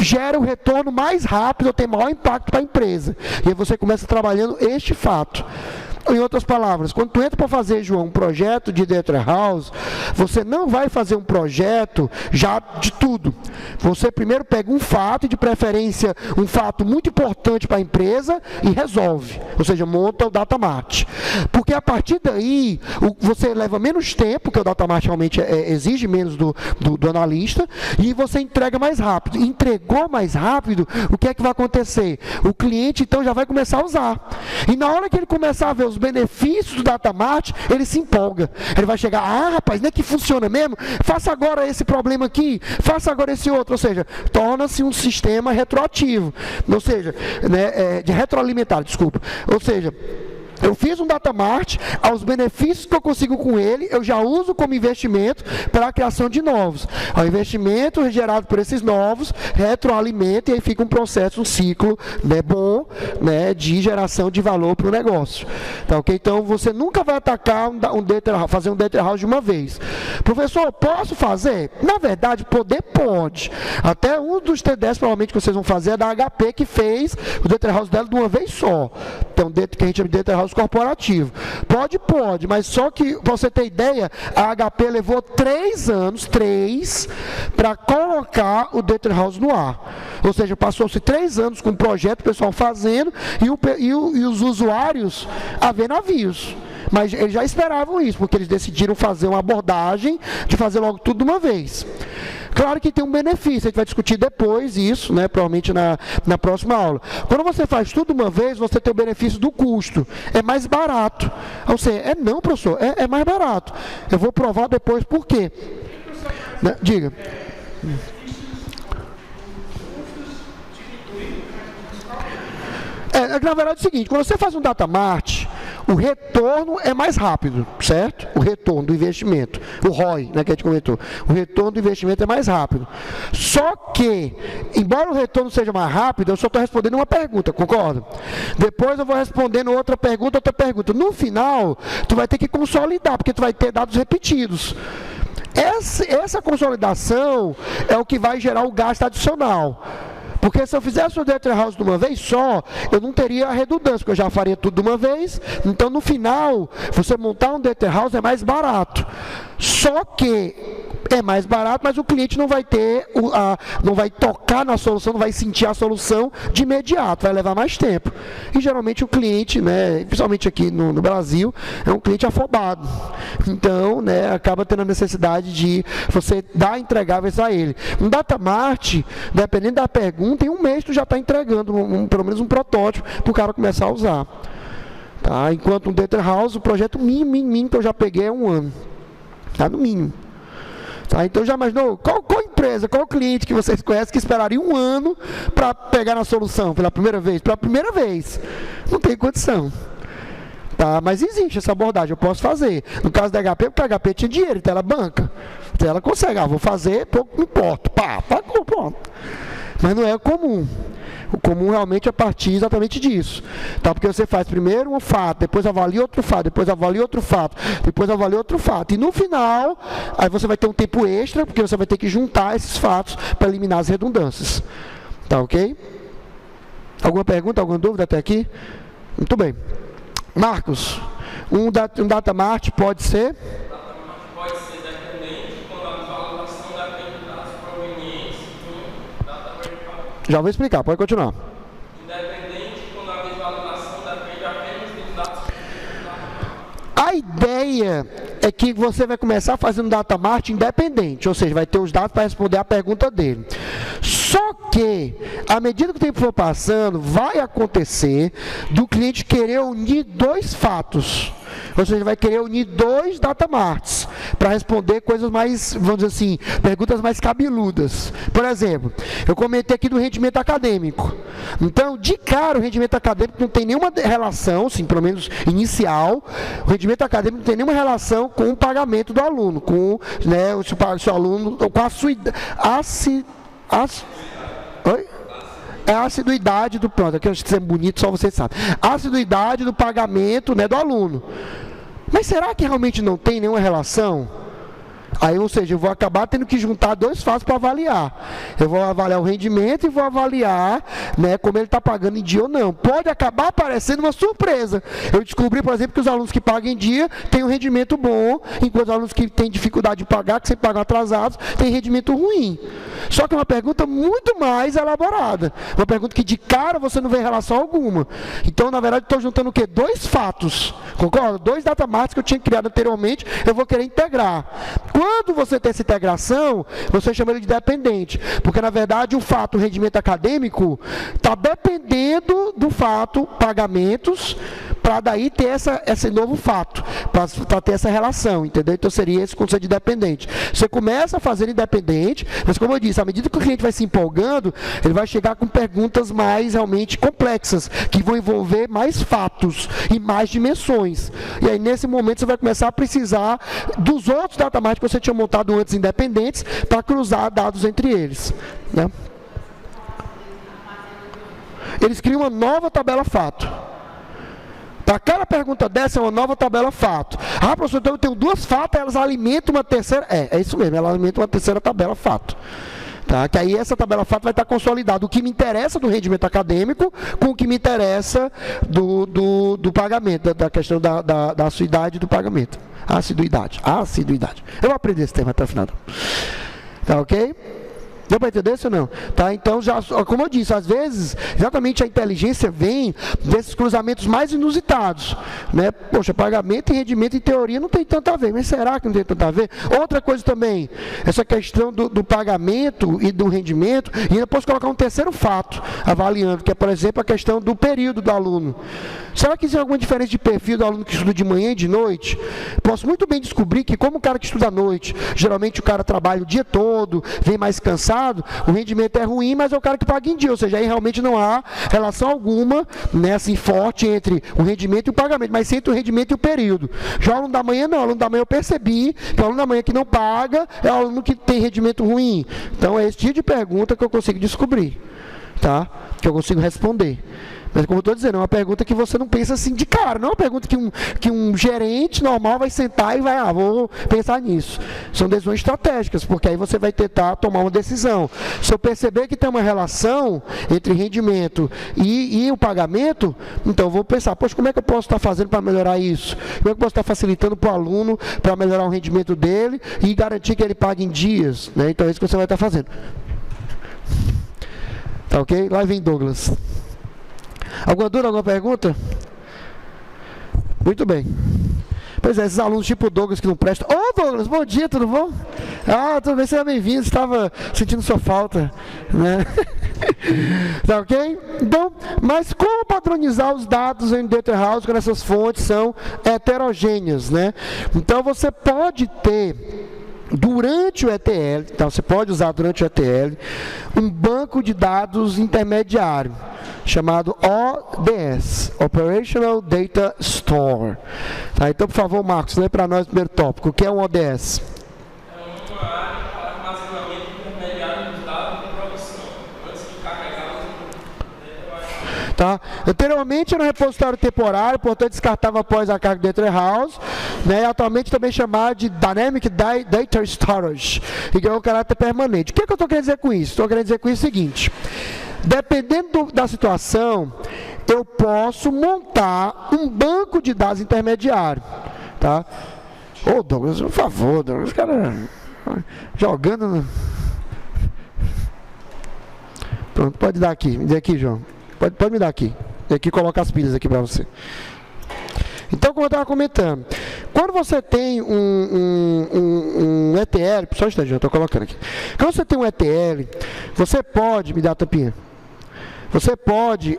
gera o retorno mais rápido ou tem maior impacto para a empresa. E aí você começa trabalhando este fato. Em outras palavras, quando tu entra para fazer, João, um projeto de Data House, você não vai fazer um projeto já de tudo. Você primeiro pega um fato, e de preferência um fato muito importante para a empresa, e resolve. Ou seja, monta o Datamart. Porque a partir daí, você leva menos tempo, porque o Datamart realmente exige menos do analista, e você entrega mais rápido. Entregou mais rápido, o que é que vai acontecer? O cliente, então, já vai começar a usar. E na hora que ele começar a ver os benefícios do Datamart, ele se empolga. Ele vai chegar, rapaz, não é que funciona mesmo? Faça agora esse problema aqui, faça agora esse outro. Ou seja, torna-se um sistema retroativo. Ou seja, né, de retroalimentar, desculpa. Ou seja, eu fiz um Datamart, aos benefícios que eu consigo com ele, eu já uso como investimento para a criação de novos. O investimento gerado por esses novos retroalimenta e aí fica um processo, um ciclo, né, bom, né, de geração de valor para o negócio. Tá, okay? Então, você nunca vai atacar fazer um Data House de uma vez. Professor, posso fazer? Na verdade, poder pode. Até um dos T10 provavelmente que vocês vão fazer é da HP, que fez o Data House dela de uma vez só. Então, que a gente chama de Data House corporativo. Pode, mas só que, para você ter ideia, a HP levou 3 anos, para colocar o Data House no ar. Ou seja, passou-se 3 anos com o projeto, o pessoal fazendo, e os usuários a ver navios. Mas eles já esperavam isso, porque eles decidiram fazer uma abordagem de fazer logo tudo de uma vez. Claro que tem um benefício, a gente vai discutir depois isso, né, provavelmente na próxima aula. Quando você faz tudo uma vez, você tem o benefício do custo, é mais barato. Ou seja, não, professor, é mais barato. Eu vou provar depois por quê. Né? Diga. Na verdade é o seguinte, quando você faz um data mart, o retorno é mais rápido, certo? O retorno do investimento, o ROI, né, que a gente comentou, o retorno do investimento é mais rápido. Só que, embora o retorno seja mais rápido, eu só estou respondendo uma pergunta, concorda? Depois eu vou respondendo outra pergunta. No final, tu vai ter que consolidar, porque tu vai ter dados repetidos. Essa consolidação é o que vai gerar o gasto adicional. Porque se eu fizesse o data house de uma vez só, eu não teria a redundância, porque eu já faria tudo de uma vez. Então, no final, você montar um data house é mais barato. Só que é mais barato, mas o cliente não vai ter, não vai tocar na solução, não vai sentir a solução de imediato, vai levar mais tempo. E geralmente o cliente, né, principalmente aqui no Brasil, é um cliente afobado. Então, né, acaba tendo a necessidade de você dar entregáveis a ele. Um data mart, dependendo da pergunta, em um mês tu já está entregando pelo menos um protótipo para o cara começar a usar. Tá? Enquanto um data house, o projeto mínimo que eu já peguei é 1 ano. Tá? No mínimo. Tá, então já imaginou, qual empresa, qual cliente que vocês conhecem que esperaria 1 ano para pegar na solução pela primeira vez? Pela primeira vez, não tem condição. Tá, mas existe essa abordagem, eu posso fazer. No caso da HP, porque a HP tinha dinheiro, então ela banca. Então ela consegue, vou fazer, pouco me importa. Pronto. Mas não é comum. O comum realmente é partir exatamente disso. Tá? Porque você faz primeiro um fato, depois avalia outro fato, depois avalia outro fato, depois avalia outro fato. E no final, aí você vai ter um tempo extra, porque você vai ter que juntar esses fatos para eliminar as redundâncias. Tá ok? Alguma pergunta, alguma dúvida até aqui? Muito bem. Marcos, um data mart pode ser? Pode ser dependente quando a visualização depende de dados provenientes do data verified. Já vou explicar, pode continuar. Independente quando a visualização depende apenas dos dados. A ideia é que você vai começar fazendo data mart independente, ou seja, vai ter os dados para responder a pergunta dele. Só que, à medida que o tempo for passando, vai acontecer do cliente querer unir 2 fatos. Ou seja, vai querer unir 2 data marts para responder coisas mais, vamos dizer assim, perguntas mais cabeludas. Por exemplo, eu comentei aqui do rendimento acadêmico. Então, de cara, o rendimento acadêmico não tem nenhuma relação, assim, pelo menos inicial, o rendimento acadêmico não tem nenhuma relação com o pagamento do aluno, com, né, o seu aluno, com a sua Oi? É a assiduidade do pronto, aqui eu acho que é bonito, só vocês sabem. A assiduidade do pagamento, né, do aluno. Mas será que realmente não tem nenhuma relação? Aí, ou seja, eu vou acabar tendo que juntar 2 fatos para avaliar. Eu vou avaliar o rendimento e vou avaliar, né, como ele está pagando em dia ou não. Pode acabar aparecendo uma surpresa. Eu descobri, por exemplo, que os alunos que pagam em dia têm um rendimento bom, enquanto os alunos que têm dificuldade de pagar, que sempre pagam atrasados, têm rendimento ruim. Só que é uma pergunta muito mais elaborada. Uma pergunta que de cara você não vê relação alguma. Então, na verdade, estou juntando o quê? 2 fatos. Concorda? 2 data marts que eu tinha criado anteriormente, eu vou querer integrar. Quando você tem essa integração, você chama ele de dependente. Porque, na verdade, o fato rendimento acadêmico está dependendo do fato pagamentos, para daí ter esse novo fato, para ter essa relação, entendeu? Então, seria esse conceito de dependente. Você começa a fazer independente, mas, como eu disse, à medida que o cliente vai se empolgando, ele vai chegar com perguntas mais realmente complexas, que vão envolver mais fatos e mais dimensões. E aí, nesse momento, você vai começar a precisar dos outros data marts que você tinha montado antes independentes para cruzar dados entre eles. Né? Eles criam uma nova tabela fato. Para cada pergunta dessa é uma nova tabela fato. Ah, professor, então eu tenho 2 fatos, elas alimentam uma terceira. É isso mesmo, ela alimenta uma terceira tabela fato. Tá? Que aí essa tabela fato vai estar consolidada o que me interessa do rendimento acadêmico com o que me interessa do pagamento, da questão da assiduidade do pagamento. Assiduidade. Eu vou aprender esse tema até o final. Tá ok? Deu para entender isso ou não? Tá? Então, já, como eu disse, às vezes, exatamente a inteligência vem desses cruzamentos mais inusitados. Né? Poxa, pagamento e rendimento em teoria não tem tanto a ver, mas será que não tem tanto a ver? Outra coisa também, essa questão do pagamento e do rendimento, e ainda posso colocar um terceiro fato avaliando, que é, por exemplo, a questão do período do aluno. Será que existe alguma diferença de perfil do aluno que estuda de manhã e de noite? Posso muito bem descobrir que, como o cara que estuda à noite, geralmente o cara trabalha o dia todo, vem mais cansado, o rendimento é ruim, mas é o cara que paga em dia, ou seja, aí realmente não há relação alguma, né, assim, forte entre o rendimento e o pagamento, mas sim entre o rendimento e o período. Já o aluno da manhã não, o aluno da manhã eu percebi que o aluno da manhã que não paga é o aluno que tem rendimento ruim. Então é esse tipo de pergunta que eu consigo descobrir, tá? Que eu consigo responder. Mas como eu estou dizendo, é uma pergunta que você não pensa assim de cara, não é uma pergunta que um gerente normal vai sentar e vai, vou pensar nisso. São decisões estratégicas, porque aí você vai tentar tomar uma decisão. Se eu perceber que tem uma relação entre rendimento e o pagamento, então eu vou pensar, poxa, como é que eu posso estar fazendo para melhorar isso? Como é que eu posso estar facilitando para o aluno para melhorar o rendimento dele e garantir que ele pague em dias? Né? Então é isso que você vai estar fazendo. Tá ok? Lá vem Douglas. Alguma dúvida, alguma pergunta? Muito bem. Pois é, esses alunos tipo Douglas que não prestam. Ô Douglas, bom dia, tudo bom? Tudo bem, seja bem-vindo, estava sentindo sua falta, né? Tá ok? Então, mas como padronizar os dados em Data House quando essas fontes são heterogêneas, né? Então você pode ter durante o ETL, então você pode usar durante o ETL um banco de dados intermediário chamado ODS, Operational Data Store. Tá, então, por favor, Marcos, lê para nós o primeiro tópico. O que é um ODS? É uma área para armazenamento intermediário dos dados de produção, antes de carregá-los no. Tá? Anteriormente era um repositório temporário, portanto descartava após a carga do Data House, né? Atualmente também chamado de Dynamic Data Storage, e ganhou um caráter permanente. O que é que eu estou querendo dizer com isso? Estou querendo dizer com isso o seguinte: dependendo da situação, eu posso montar um banco de dados intermediário. Tá? Ô Douglas, por favor, Douglas, os caras jogando. Pronto, pode dar aqui, me dê aqui, João. Pode me dar aqui. E aqui coloca as pilhas aqui para você. Então, como eu estava comentando, quando você tem um ETL, só um instante, eu estou colocando aqui. Quando você tem um ETL, você pode, me dar a tampinha, você pode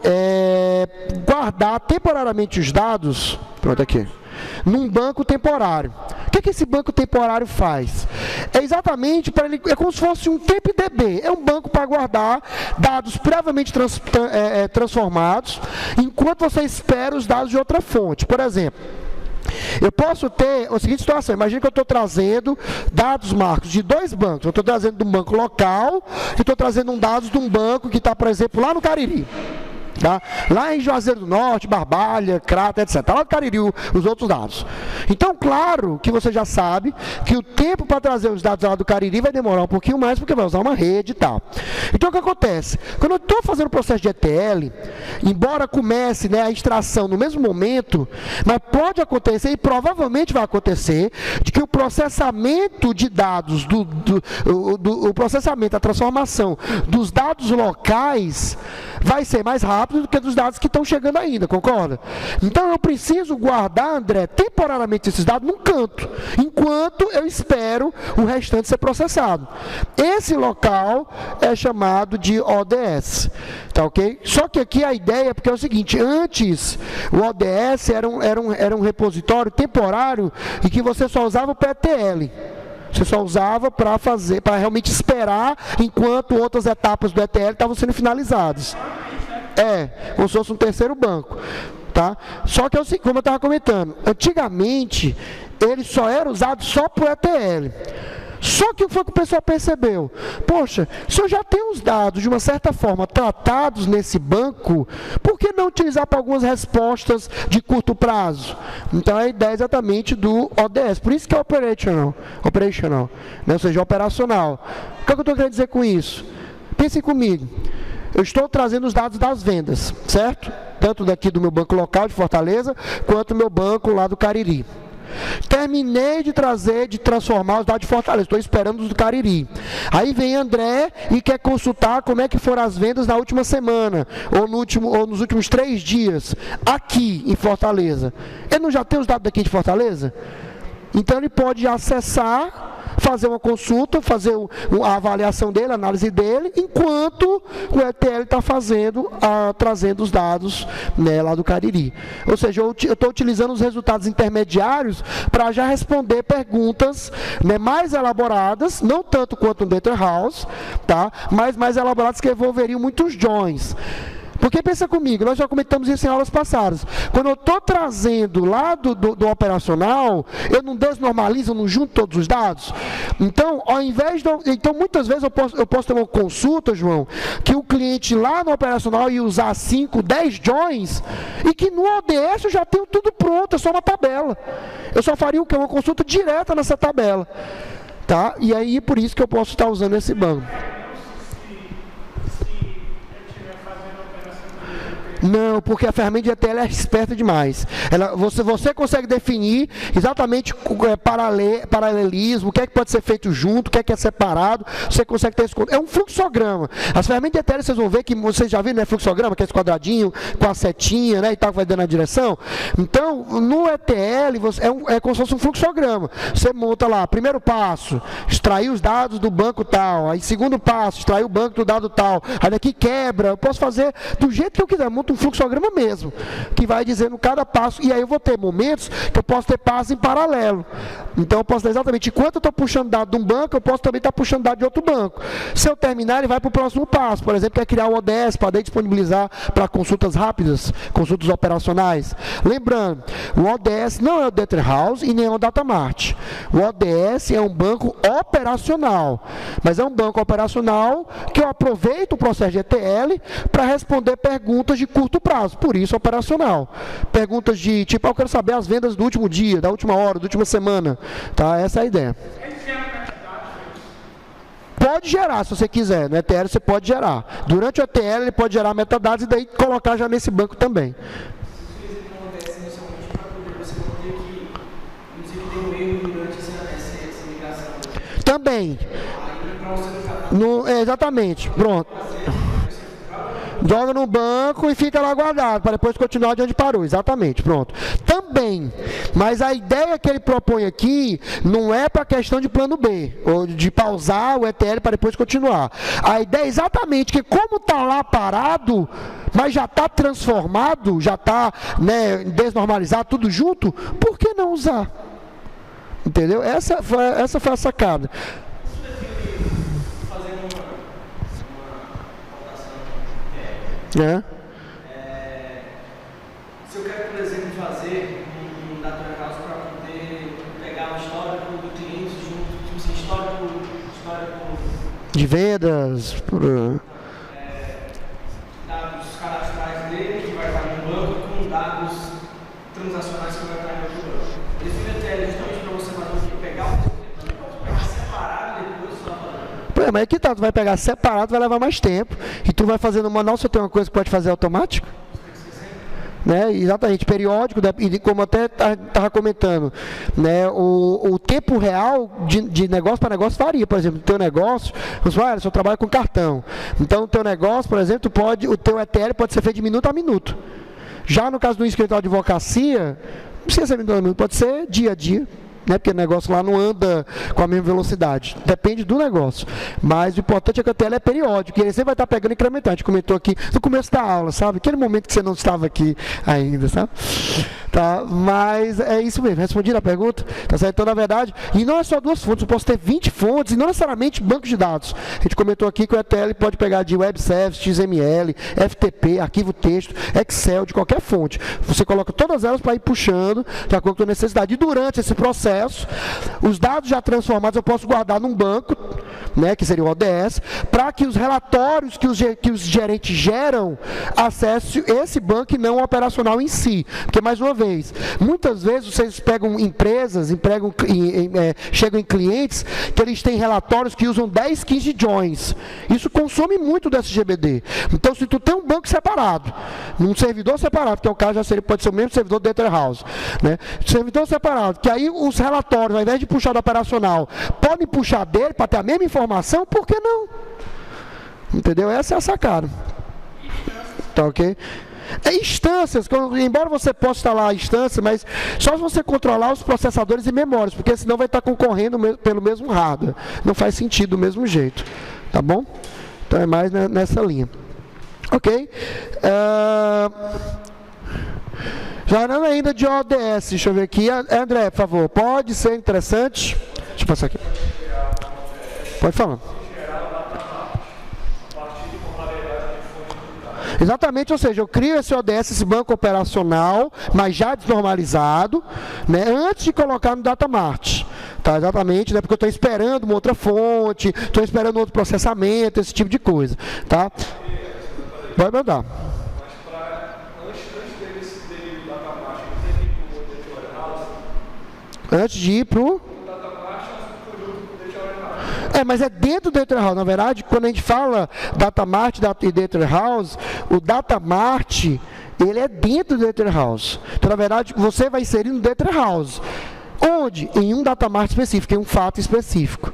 guardar temporariamente os dados, pronto aqui, num banco temporário. O que esse banco temporário faz? É exatamente para ele, é como se fosse um TempDB, é um banco para guardar dados previamente transformados, enquanto você espera os dados de outra fonte. Por exemplo, eu posso ter a seguinte situação: imagina que eu estou trazendo dados, Marcos, de dois bancos. Eu estou trazendo de um banco local e estou trazendo dados de um banco que está, por exemplo, lá no Cariri. Tá? Lá em Juazeiro do Norte, Barbalha, Crato, etc. Lá no Cariri, os outros dados. Então, claro que você já sabe que o tempo para trazer os dados lá do Cariri vai demorar um pouquinho mais, porque vai usar uma rede e tal. Então, o que acontece? Quando eu estou fazendo o processo de ETL, embora comece, né, a extração no mesmo momento, mas pode acontecer, e provavelmente vai acontecer, de que o processamento de dados, o processamento, a transformação dos dados locais vai ser mais rápido do que dos dados que estão chegando ainda, concorda? Então eu preciso guardar, André, temporariamente esses dados num canto, enquanto eu espero o restante ser processado. Esse local é chamado de ODS, tá ok? Só que aqui a ideia, porque é o seguinte: antes o ODS era um repositório temporário e que você só usava o PTL. Você só usava para realmente esperar enquanto outras etapas do ETL estavam sendo finalizadas. Como se fosse um terceiro banco. Tá? Só que, como eu estava comentando, antigamente ele só era usado só para o ETL. Só que o que foi que o pessoal percebeu? Poxa, se eu já tenho os dados de uma certa forma tratados nesse banco, por que não utilizar para algumas respostas de curto prazo? Então a ideia é exatamente do ODS, por isso que é operational, né? Ou seja, operacional. O que eu estou querendo dizer com isso? Pensem comigo, eu estou trazendo os dados das vendas, certo? Tanto daqui do meu banco local de Fortaleza, quanto do meu banco lá do Cariri. Terminei de transformar os dados de Fortaleza, estou esperando os do Cariri. Aí vem André e quer consultar como é que foram as vendas na última semana, ou nos últimos 3 dias, aqui em Fortaleza. Ele não já tem os dados daqui de Fortaleza? Então ele pode acessar, fazer uma consulta, fazer a avaliação dele, a análise dele, enquanto o ETL está trazendo os dados, né, lá do Cariri. Ou seja, eu estou utilizando os resultados intermediários para já responder perguntas, né, mais elaboradas, não tanto quanto no Data House, tá, mas mais elaboradas que envolveriam muitos joins. Porque pensa comigo, nós já comentamos isso em aulas passadas. Quando eu estou trazendo lá do operacional, eu não desnormalizo, eu não junto todos os dados. Então, ao invés de... Então, muitas vezes eu posso ter uma consulta, João, que o cliente lá no operacional ia usar 5, 10 joins, e que no ODS eu já tenho tudo pronto, é só uma tabela. Eu só faria o quê? Uma consulta direta nessa tabela. Tá? E aí, por isso que eu posso estar usando esse banco. Não, porque a ferramenta de ETL é esperta demais. Você consegue definir exatamente paralelismo, o que é que pode ser feito junto, o que é separado, você consegue ter esse... É um fluxograma. As ferramentas de ETL, vocês vão ver que, vocês já viram, né, fluxograma, que é esse quadradinho com a setinha, né, e tal, que vai dando a direção. Então, no ETL, é como se fosse um fluxograma. Você monta lá, primeiro passo, extrair os dados do banco tal, aí segundo passo, extrair o banco do dado tal, aí daqui quebra, eu posso fazer do jeito que eu quiser, monto um fluxograma mesmo, que vai dizendo cada passo, e aí eu vou ter momentos que eu posso ter passos em paralelo. Então eu posso ter exatamente, enquanto eu estou puxando dado de um banco, eu posso também estar puxando dado de outro banco. Se eu terminar, ele vai para o próximo passo, por exemplo, que é criar o ODS, para daí disponibilizar para consultas rápidas, consultas operacionais. Lembrando, o ODS não é o Data House e nem é o Data Mart. O ODS é um banco operacional, mas é um banco operacional que eu aproveito o processo de ETL para responder perguntas de curto prazo, por isso operacional. Perguntas de tipo, eu quero saber as vendas do último dia, da última hora, da última semana. Tá? Essa é a ideia. Pode gerar, se você quiser. No ETL você pode gerar. Durante o ETL ele pode gerar metadados e daí colocar já nesse banco também. Também. Exatamente. Pronto. Joga no banco e fica lá guardado, para depois continuar de onde parou. Exatamente, pronto. Também, mas a ideia que ele propõe aqui não é para a questão de plano B, ou de pausar o ETL para depois continuar. A ideia é exatamente que como está lá parado, mas já está transformado, já está, né, desnormalizado, tudo junto, por que não usar? Entendeu? Essa foi a sacada. Se eu quero, por exemplo, fazer um Data Warehouse para poder pegar o histórico do cliente junto, tipo assim, histórico de vendas, dados cadastrais dele, que vai estar no banco, com dados transacionais que vai estar em outro banco. Eu defino a ETL justamente para você fazer pegar o pegar separado e depois só fazer. Mas aqui tá, tu vai pegar separado, vai levar mais tempo. E tu vai fazer no manual, você tem uma coisa que pode fazer automático? Né? Exatamente, periódico, e como até estava comentando, né? O tempo real de negócio para negócio varia. Por exemplo, o teu negócio, você só trabalha com cartão. Então, o teu negócio, por exemplo, o teu ETL pode ser feito de minuto a minuto. Já no caso do escritório de advocacia, não precisa ser minuto a minuto, pode ser dia a dia. Né, porque o negócio lá não anda com a mesma velocidade. Depende do negócio. Mas o importante é que o ETL é periódico. E ele sempre vai estar pegando e incrementando. A gente comentou aqui no começo da aula, sabe? Aquele momento que você não estava aqui ainda, sabe? Tá? Mas é isso mesmo. Respondi a pergunta? Tá certo? Então, na verdade, e não é só 2 fontes. Eu posso ter 20 fontes e não necessariamente bancos de dados. A gente comentou aqui que o ETL pode pegar de web service, XML, FTP, arquivo texto, Excel, de qualquer fonte. Você coloca todas elas para ir puxando de acordo com a necessidade. E durante esse processo, os dados já transformados eu posso guardar num banco, né, que seria o ODS, para que os relatórios que os gerentes geram acesse esse banco e não o operacional em si. Porque, mais uma vez, vez, muitas vezes vocês pegam empresas, chegam em clientes que eles têm relatórios que usam 10, 15 joins. Isso consome muito do SGBD. Então, se tu tem um banco separado, num servidor separado, que é o caso, pode ser o mesmo servidor do Data House, né? Servidor separado, que aí os relatórios, ao invés de puxar do operacional, podem puxar dele para ter a mesma informação, por que não? Entendeu? Essa é a sacada. Tá ok? Instâncias, embora você possa instalar instâncias, mas só se você controlar os processadores e memórias, porque senão vai estar concorrendo pelo mesmo hardware. Não faz sentido do mesmo jeito. Tá bom? Então é mais nessa linha. Ok? Falando ainda de ODS, deixa eu ver aqui. André, por favor, pode ser interessante? Deixa eu passar aqui. Pode falar. Exatamente, ou seja, eu crio esse ODS, esse banco operacional, mas já desnormalizado, né, antes de colocar no Datamart. Tá, exatamente, né, porque eu estou esperando uma outra fonte, estou esperando outro processamento, esse tipo de coisa. Tá? Pode mandar. Antes de ir para o... mas é dentro do Data House. Na verdade, quando a gente fala Datamart e Data House, o Datamart, ele é dentro do Data House. Então, na verdade, você vai inserir no Data House. Onde? Em um Datamart específico, em um fato específico.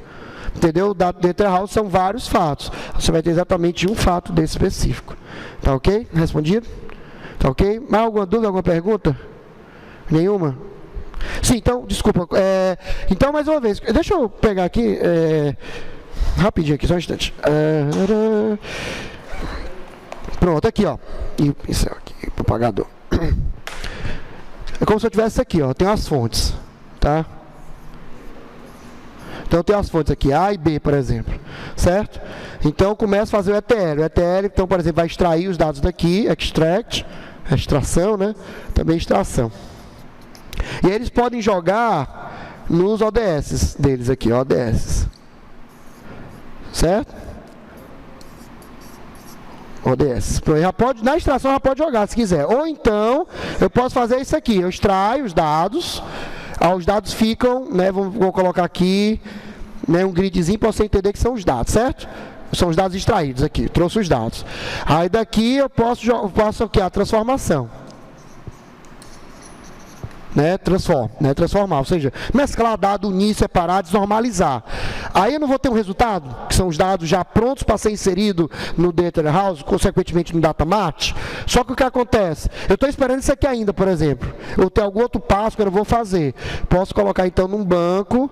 Entendeu? O Data House são vários fatos. Você vai ter exatamente um fato desse específico. Tá ok? Respondido? Tá ok? Mais alguma dúvida, alguma pergunta? Nenhuma? Sim, então, desculpa. Então, mais uma vez, deixa eu pegar aqui, rapidinho aqui, só um instante. Pronto, aqui, ó. E o pincel aqui, propagador. É como se eu tivesse aqui, ó. Tem as fontes, tá? Então, eu tenho as fontes aqui, A e B, por exemplo, certo? Então, eu começo a fazer o ETL. O ETL, então, por exemplo, vai extrair os dados daqui, extract, extração, né? Também extração. E eles podem jogar nos ODS deles aqui, ODS. Certo? ODS. Já pode, na extração já pode jogar se quiser. Ou então, eu posso fazer isso aqui. Eu extraio os dados. Os dados ficam, né, vou colocar aqui, né, um gridzinho para você entender que são os dados, certo? São os dados extraídos aqui. Trouxe os dados. Aí daqui eu posso aqui a transformação. Transformar, ou seja, mesclar dado, unir, separar, desnormalizar. Aí eu não vou ter um resultado, que são os dados já prontos para ser inserido no Data House, consequentemente no Datamart. Só que o que acontece? Eu estou esperando isso aqui ainda, por exemplo. Eu tenho algum outro passo que eu não vou fazer. Posso colocar então num banco,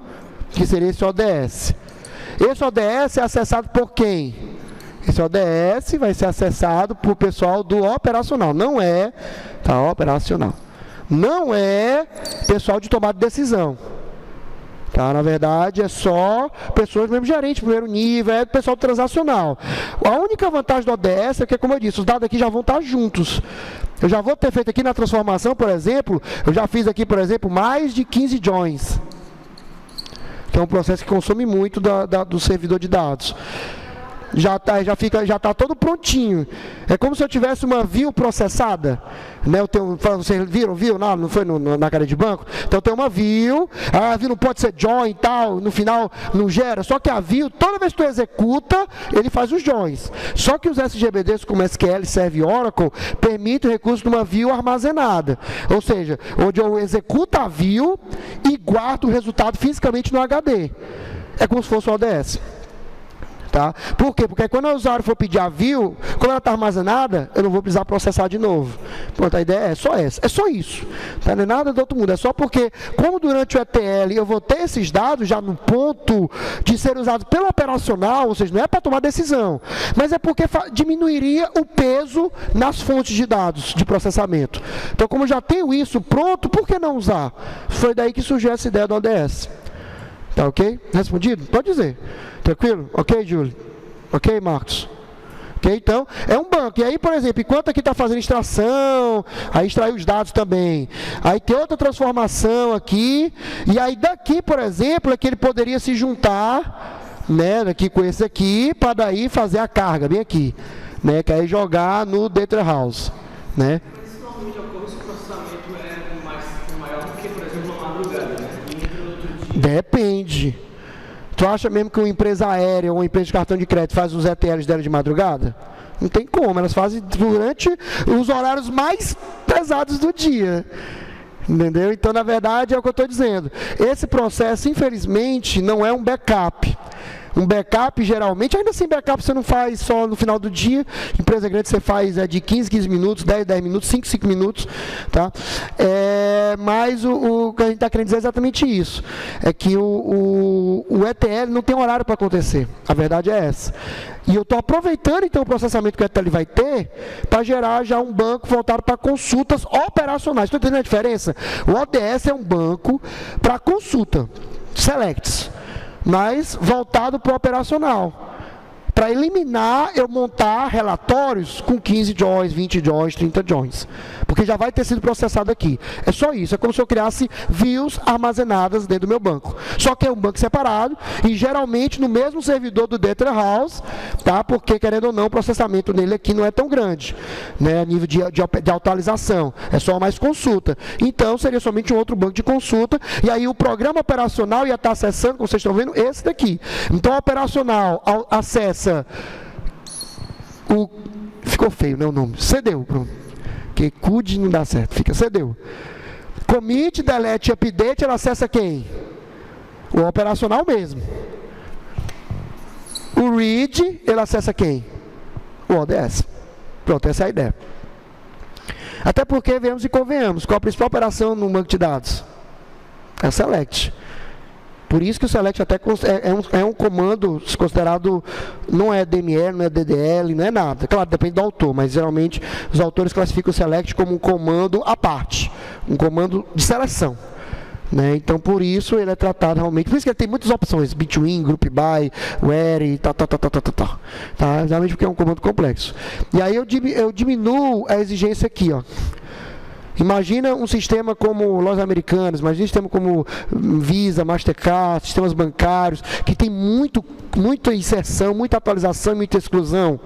que seria esse ODS. Esse ODS é acessado por quem? Esse ODS vai ser acessado por o pessoal do operacional, não é, tá, operacional. Não é pessoal de tomada de decisão. Tá? Na verdade, é só pessoas, mesmo gerente, primeiro nível, é pessoal transacional. A única vantagem do ODS é que, como eu disse, os dados aqui já vão estar juntos. Eu já vou ter feito aqui na transformação, por exemplo, eu já fiz aqui, por exemplo, mais de 15 joins. Que é um processo que consome muito do servidor de dados. Já está todo prontinho. É como se eu tivesse uma view processada, né? Vocês viram? Não foi na cara de banco? Então tem uma view, a view não pode ser join e tal, no final não gera, só que a view, toda vez que tu executa, ele faz os joins. Só que os SGBDs como SQL, Serve e Oracle, permitem o recurso de uma view armazenada. Ou seja, onde eu executo a view e guardo o resultado fisicamente no HD. É como se fosse o ODS. Tá? Por quê? Porque quando o usuário for pedir a view, como ela está armazenada, eu não vou precisar processar de novo. Pronto, a ideia é só essa. É só isso. Tá? Não é nada do outro mundo. É só porque, como durante o ETL eu vou ter esses dados já no ponto de ser usados pelo operacional, ou seja, não é para tomar decisão, mas é porque diminuiria o peso nas fontes de dados de processamento. Então, como eu já tenho isso pronto, por que não usar? Foi daí que surgiu essa ideia do ODS. Tá ok? Respondido? Pode dizer. Tranquilo? Ok, Júlio? Ok, Marcos? Ok, então, é um banco. E aí, por exemplo, enquanto aqui está fazendo extração, aí extrai os dados também. Aí tem outra transformação aqui. E aí daqui, por exemplo, é que ele poderia se juntar, né, aqui com esse aqui, para daí fazer a carga, bem aqui. Né, que aí jogar no Data House. Né? Normalmente ocorre se o processamento é mais Depende. Tu acha mesmo que uma empresa aérea ou uma empresa de cartão de crédito faz os ETLs dela de madrugada? Não tem como, elas fazem durante os horários mais pesados do dia. Entendeu? Então, na verdade, é o que eu estou dizendo. Esse processo, infelizmente, não é um backup. Um backup, geralmente, ainda assim, backup você não faz só no final do dia. Empresa grande você faz de 15 minutos, 10 minutos, 5 minutos. Tá? Mas o que a gente está querendo dizer é exatamente isso. É que o ETL não tem horário para acontecer. A verdade é essa. E eu estou aproveitando, então, o processamento que o ETL vai ter para gerar já um banco voltado para consultas operacionais. Estou entendendo a diferença? O ODS é um banco para consulta, selects, mas voltado para o operacional. Para eliminar, eu montar relatórios com 15 joins, 20 joins, 30 joins. Porque já vai ter sido processado aqui. É só isso. É como se eu criasse views armazenadas dentro do meu banco. Só que é um banco separado e geralmente no mesmo servidor do Data House, tá? Porque, querendo ou não, o processamento nele aqui não é tão grande, né? A nível de atualização. É só mais consulta. Então, seria somente um outro banco de consulta. E aí o programa operacional ia estar acessando, como vocês estão vendo, esse daqui. Então, o operacional acessa ficou feio, né, o nome? CDU, pronto. Porque CUD não dá certo, fica CDU. Commit, delete, update, ela acessa quem? O operacional mesmo. O read, ele acessa quem? O ODS. Pronto, essa é a ideia. Até porque, vemos e convenhamos, qual a principal operação no banco de dados? É o select. Por isso que o select até é um comando considerado, não é DML, não é DDL, não é nada. Claro, depende do autor, mas geralmente os autores classificam o select como um comando à parte, um comando de seleção. Né? Então, por isso ele é tratado realmente, por isso que ele tem muitas opções, between, group by, where, tá? Realmente porque é um comando complexo. E aí eu diminuo a exigência aqui, ó. Imagina um sistema como lojas americanas, imagina um sistema como Visa, Mastercard, sistemas bancários, que tem muita inserção, muita atualização e muita exclusão.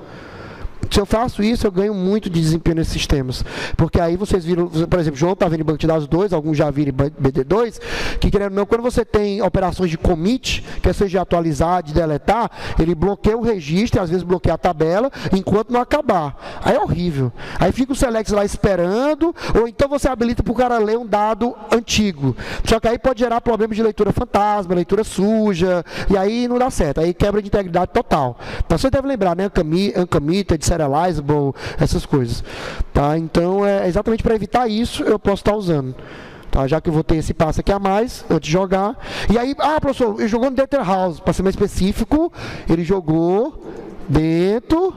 Se eu faço isso, eu ganho muito de desempenho nesses sistemas. Porque aí vocês viram, por exemplo, João está vendo em Banco de Dados 2, alguns já viram em BD2, que querendo ou não, quando você tem operações de commit, que seja de atualizar, de deletar, ele bloqueia o registro, às vezes bloqueia a tabela, enquanto não acabar. Aí é horrível. Aí fica o select lá esperando, ou então você habilita para o cara ler um dado antigo. Só que aí pode gerar problemas de leitura fantasma, leitura suja, e aí não dá certo. Aí quebra de integridade total. Então você deve lembrar, né? Uncommitted, serializable, essas coisas. Tá? Então, é exatamente para evitar isso, eu posso estar usando. Tá? Já que eu vou ter esse passo aqui a mais, antes de jogar. E aí, professor, ele jogou no Data House, para ser mais específico, ele jogou dentro,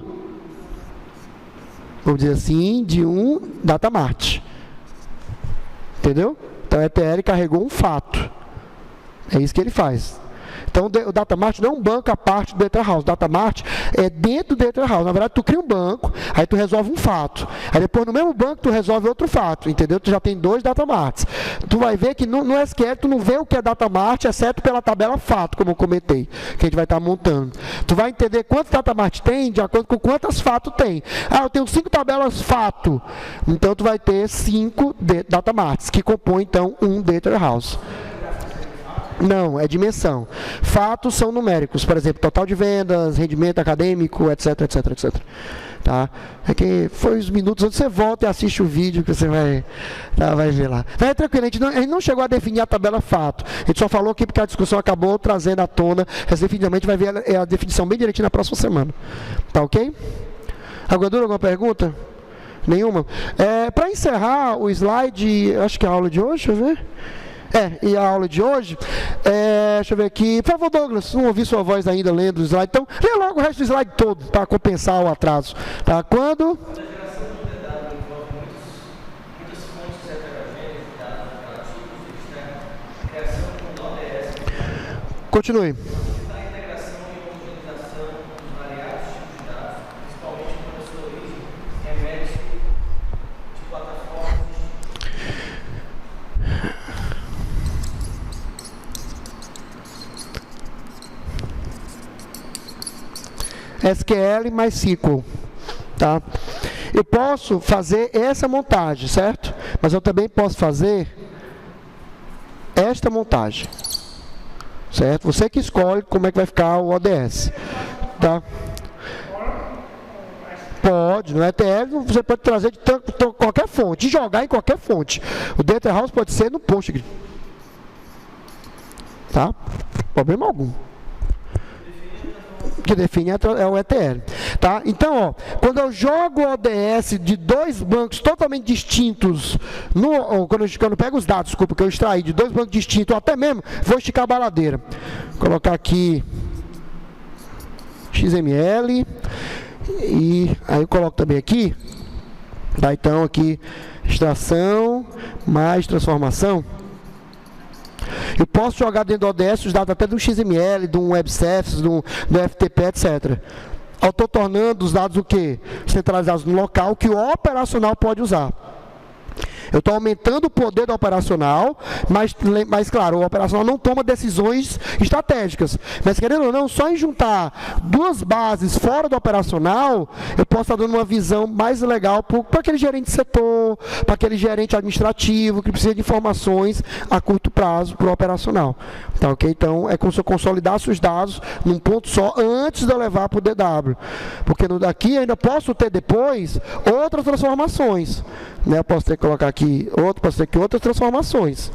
vamos dizer assim, de um datamart. Entendeu? Então, o ETL carregou um fato. É isso que ele faz. Então, o Datamart não é um banco à parte do Data House. O Datamart é dentro do Data House. Na verdade, tu cria um banco, aí tu resolve um fato. Aí depois, no mesmo banco, tu resolve outro fato. Entendeu? Tu já tem 2 Datamarts. Tu vai ver que no SQL, tu não vê o que é Datamart, exceto pela tabela fato, como eu comentei, que a gente vai estar montando. Tu vai entender quantos Datamart tem, de acordo com quantas fatos tem. Eu tenho 5 tabelas fato. Então, tu vai ter 5 Datamarts, que compõem, então, um Data House. Não, é dimensão. Fatos são numéricos, por exemplo, total de vendas, rendimento acadêmico, etc. Tá? É que foi os minutos onde você volta e assiste o vídeo que você vai ver lá. Mas é tranquilo, a gente não chegou a definir a tabela fato. A gente só falou aqui porque a discussão acabou trazendo à tona. Mas definitivamente vai ver a definição bem direitinho na próxima semana. Tá ok? Alguma alguma pergunta? Nenhuma? Para encerrar o slide, acho que é a aula de hoje, deixa eu ver. E a aula de hoje, deixa eu ver aqui, por favor, Douglas, não ouvi sua voz ainda lendo o slide, então lê logo o resto do slide todo, para compensar o atraso. Tá? Quando? A geração de dados envolve muitas fontes heterogêneas de dados operativos e externos, criação com ODS. Continue. A integração e homogenização dos variados tipos de dados, principalmente quando a sua origem remete de plataformas distintas. SQL mais SQL, tá? Eu posso fazer essa montagem, certo? Mas eu também posso fazer esta montagem. certo? Você que escolhe como é que vai ficar o ODS, tá? Pode, no ETL você pode trazer de qualquer fonte, jogar em qualquer fonte. O Data House pode ser no Postgre, tá? Problema algum. Que define é o ETL, tá? Então, ó, quando eu jogo o ODS de dois bancos totalmente distintos, quando eu pego os dados, desculpa, que eu extraí de dois bancos distintos, ou até mesmo, vou esticar a baladeira. Vou colocar aqui XML, e aí eu coloco também aqui, tá? Então, aqui, extração, mais transformação. Eu posso jogar dentro do ODS os dados até do XML, do Web Services, do FTP, etc. Eu estou tornando os dados o quê? Centralizados no local que o operacional pode usar. Eu estou aumentando o poder do operacional, mas claro, o operacional não toma decisões estratégicas. Mas querendo ou não, só em juntar duas bases fora do operacional, eu posso estar dando uma visão mais legal para aquele gerente de setor, para aquele gerente administrativo que precisa de informações a curto prazo para o operacional. Tá, okay? Então, é como se eu consolidasse os dados num ponto só antes de eu levar para o DW. Porque no daqui ainda posso ter depois outras transformações. Né? Eu posso ter que colocar aqui posso ter aqui outras transformações.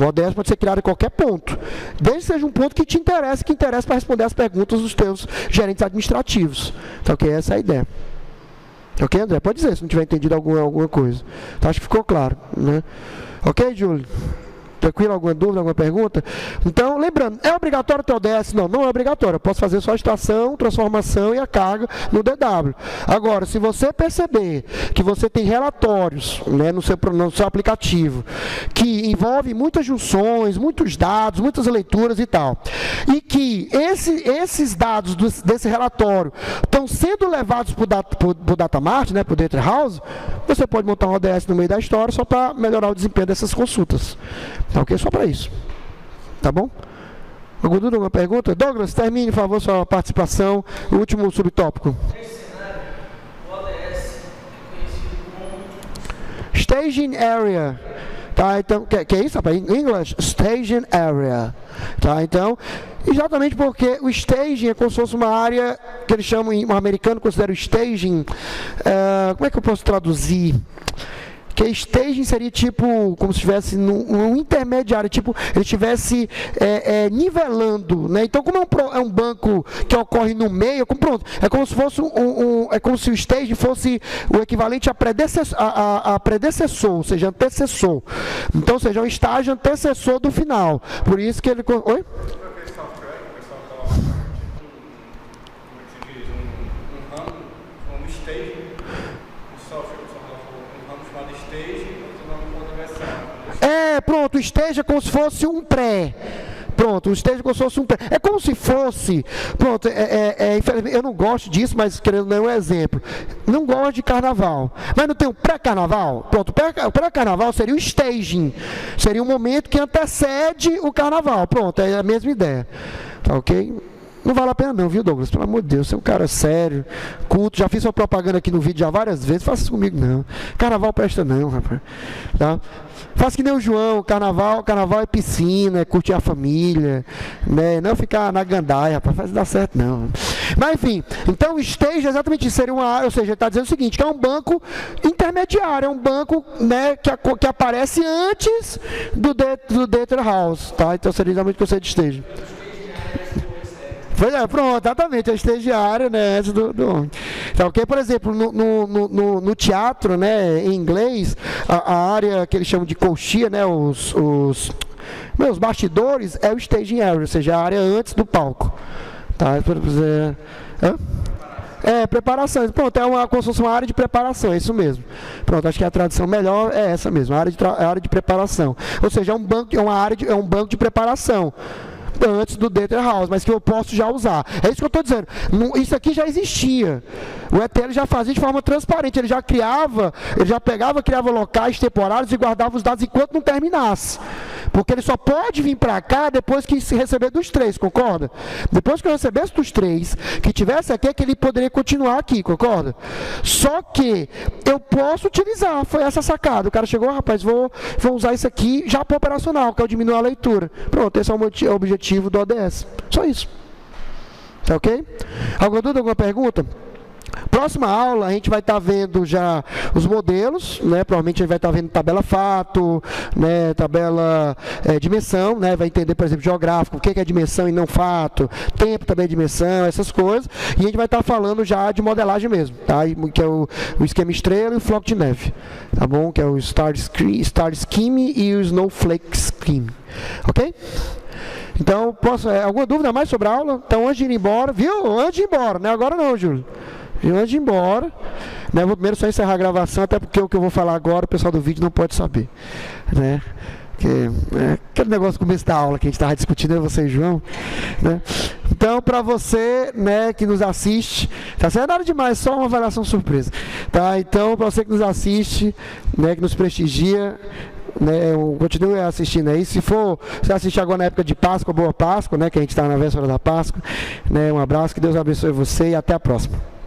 O ODS pode ser criado em qualquer ponto, desde que seja um ponto que te interessa, para responder as perguntas dos teus gerentes administrativos. Então, ok, essa é a ideia. Ok, André? Pode dizer se não tiver entendido alguma coisa. Então, acho que ficou claro, né? Ok, Júlio? Tranquilo? Alguma dúvida, alguma pergunta? Então, lembrando, é obrigatório ter ODS? Não, não é obrigatório. Eu posso fazer só a extração, transformação e a carga no DW. Agora, se você perceber que você tem relatórios, né, no seu aplicativo que envolve muitas junções, muitos dados, muitas leituras e tal, e que esses dados desse relatório estão sendo levados para o Data Mart, né, para o Data House, você pode montar um ODS no meio da história só para melhorar o desempenho dessas consultas. Tá ok? Só para isso. Tá bom? Alguma dúvida, alguma pergunta? Douglas, termine, por favor, sua participação. O último subtópico. Nesse cenário, o ODS é conhecido como Staging Area. Tá, então, que é isso, rapaz? Em inglês, Staging Area. Tá, então, exatamente porque o staging é como se fosse uma área que eles chamam, um americano considera o staging, como é que eu posso traduzir? Que staging seria tipo, como se estivesse num intermediário, tipo, ele estivesse nivelando, né? Então, como é um banco que ocorre no meio, é como se fosse é como se o staging fosse o equivalente a predecessor, ou seja, antecessor. Então, ou seja, é um estágio antecessor do final. Por isso que ele... Oi? Pronto, o stage é como se fosse um pré. Pronto, o stage é como se fosse um pré. É como se fosse... Pronto, eu não gosto disso, mas querendo dar um exemplo. Não gosto de carnaval. Mas não tem um pré-carnaval? Pronto, o pré-carnaval seria o staging. Seria um momento que antecede o carnaval. Pronto, é a mesma ideia. Tá ok? Não vale a pena não, viu, Douglas? Pelo amor de Deus, você é um cara sério, culto. Já fiz sua propaganda aqui no vídeo já várias vezes. Faça isso comigo não. Carnaval presta não, rapaz. Tá? Faça que nem o João. Carnaval é piscina, é curtir a família, né? Não ficar na gandaia, rapaz. Faz dar certo não. Mas enfim, então o stage é exatamente isso. Seria uma área, ou seja, ele está dizendo o seguinte, que é um banco intermediário, é um banco, né, que aparece antes do Data House. Tá? Então seria exatamente o conceito de stage. Pois é, pronto, exatamente, a estagiária, né, antes do então, ok? Por exemplo, no teatro, né, em inglês, a área que eles chamam de colchia, né, os bastidores, é o staging area, ou seja, a área antes do palco. Tá? Preparação. Pronto, como se fosse uma área de preparação, é isso mesmo. Pronto, acho que a tradução melhor é essa mesmo, a área de preparação. Ou seja, é um banco de preparação antes do Data House, mas que eu posso já usar. É isso que eu estou dizendo. Isso aqui já existia. O ETL já fazia de forma transparente. Ele já pegava, criava locais temporários e guardava os dados enquanto não terminasse. Porque ele só pode vir para cá depois que se receber dos 3, concorda? Depois que eu recebesse dos 3, que tivesse aqui, é que ele poderia continuar aqui, concorda? Só que eu posso utilizar, foi essa sacada. O cara chegou, rapaz, vou usar isso aqui já para operacional, que é o diminuir a leitura. Pronto, esse é o objetivo do ODS. Só isso. Tá ok? Alguma dúvida, alguma pergunta? Próxima aula a gente vai estar vendo já os modelos, né? Provavelmente a gente vai estar vendo tabela fato, né? Tabela dimensão, né? Vai entender, por exemplo, geográfico, o que é dimensão e não fato, tempo também é dimensão, essas coisas. E a gente vai estar falando já de modelagem mesmo, tá? Que é o esquema estrela e o floco de neve, tá bom? Que é o Star Scheme e o Snowflake Scheme, ok? Então, alguma dúvida mais sobre a aula? Então, antes de ir embora, viu? Antes de ir embora, não é agora não, Júlio. Antes de ir embora, né, vou primeiro só encerrar a gravação, até porque o que eu vou falar agora o pessoal do vídeo não pode saber, né? Aquele negócio do começo da aula que a gente estava discutindo, eu, você e João, né? Então, para você, né, que nos assiste, tá certo? Nada demais, só uma avaliação surpresa, tá? Então, para você que nos assiste, né, que nos prestigia, né, continue assistindo aí. Se for você assistir agora na época de Páscoa, boa Páscoa, né, que a gente está na véspera da Páscoa, né? Um abraço, que Deus abençoe você e até a próxima.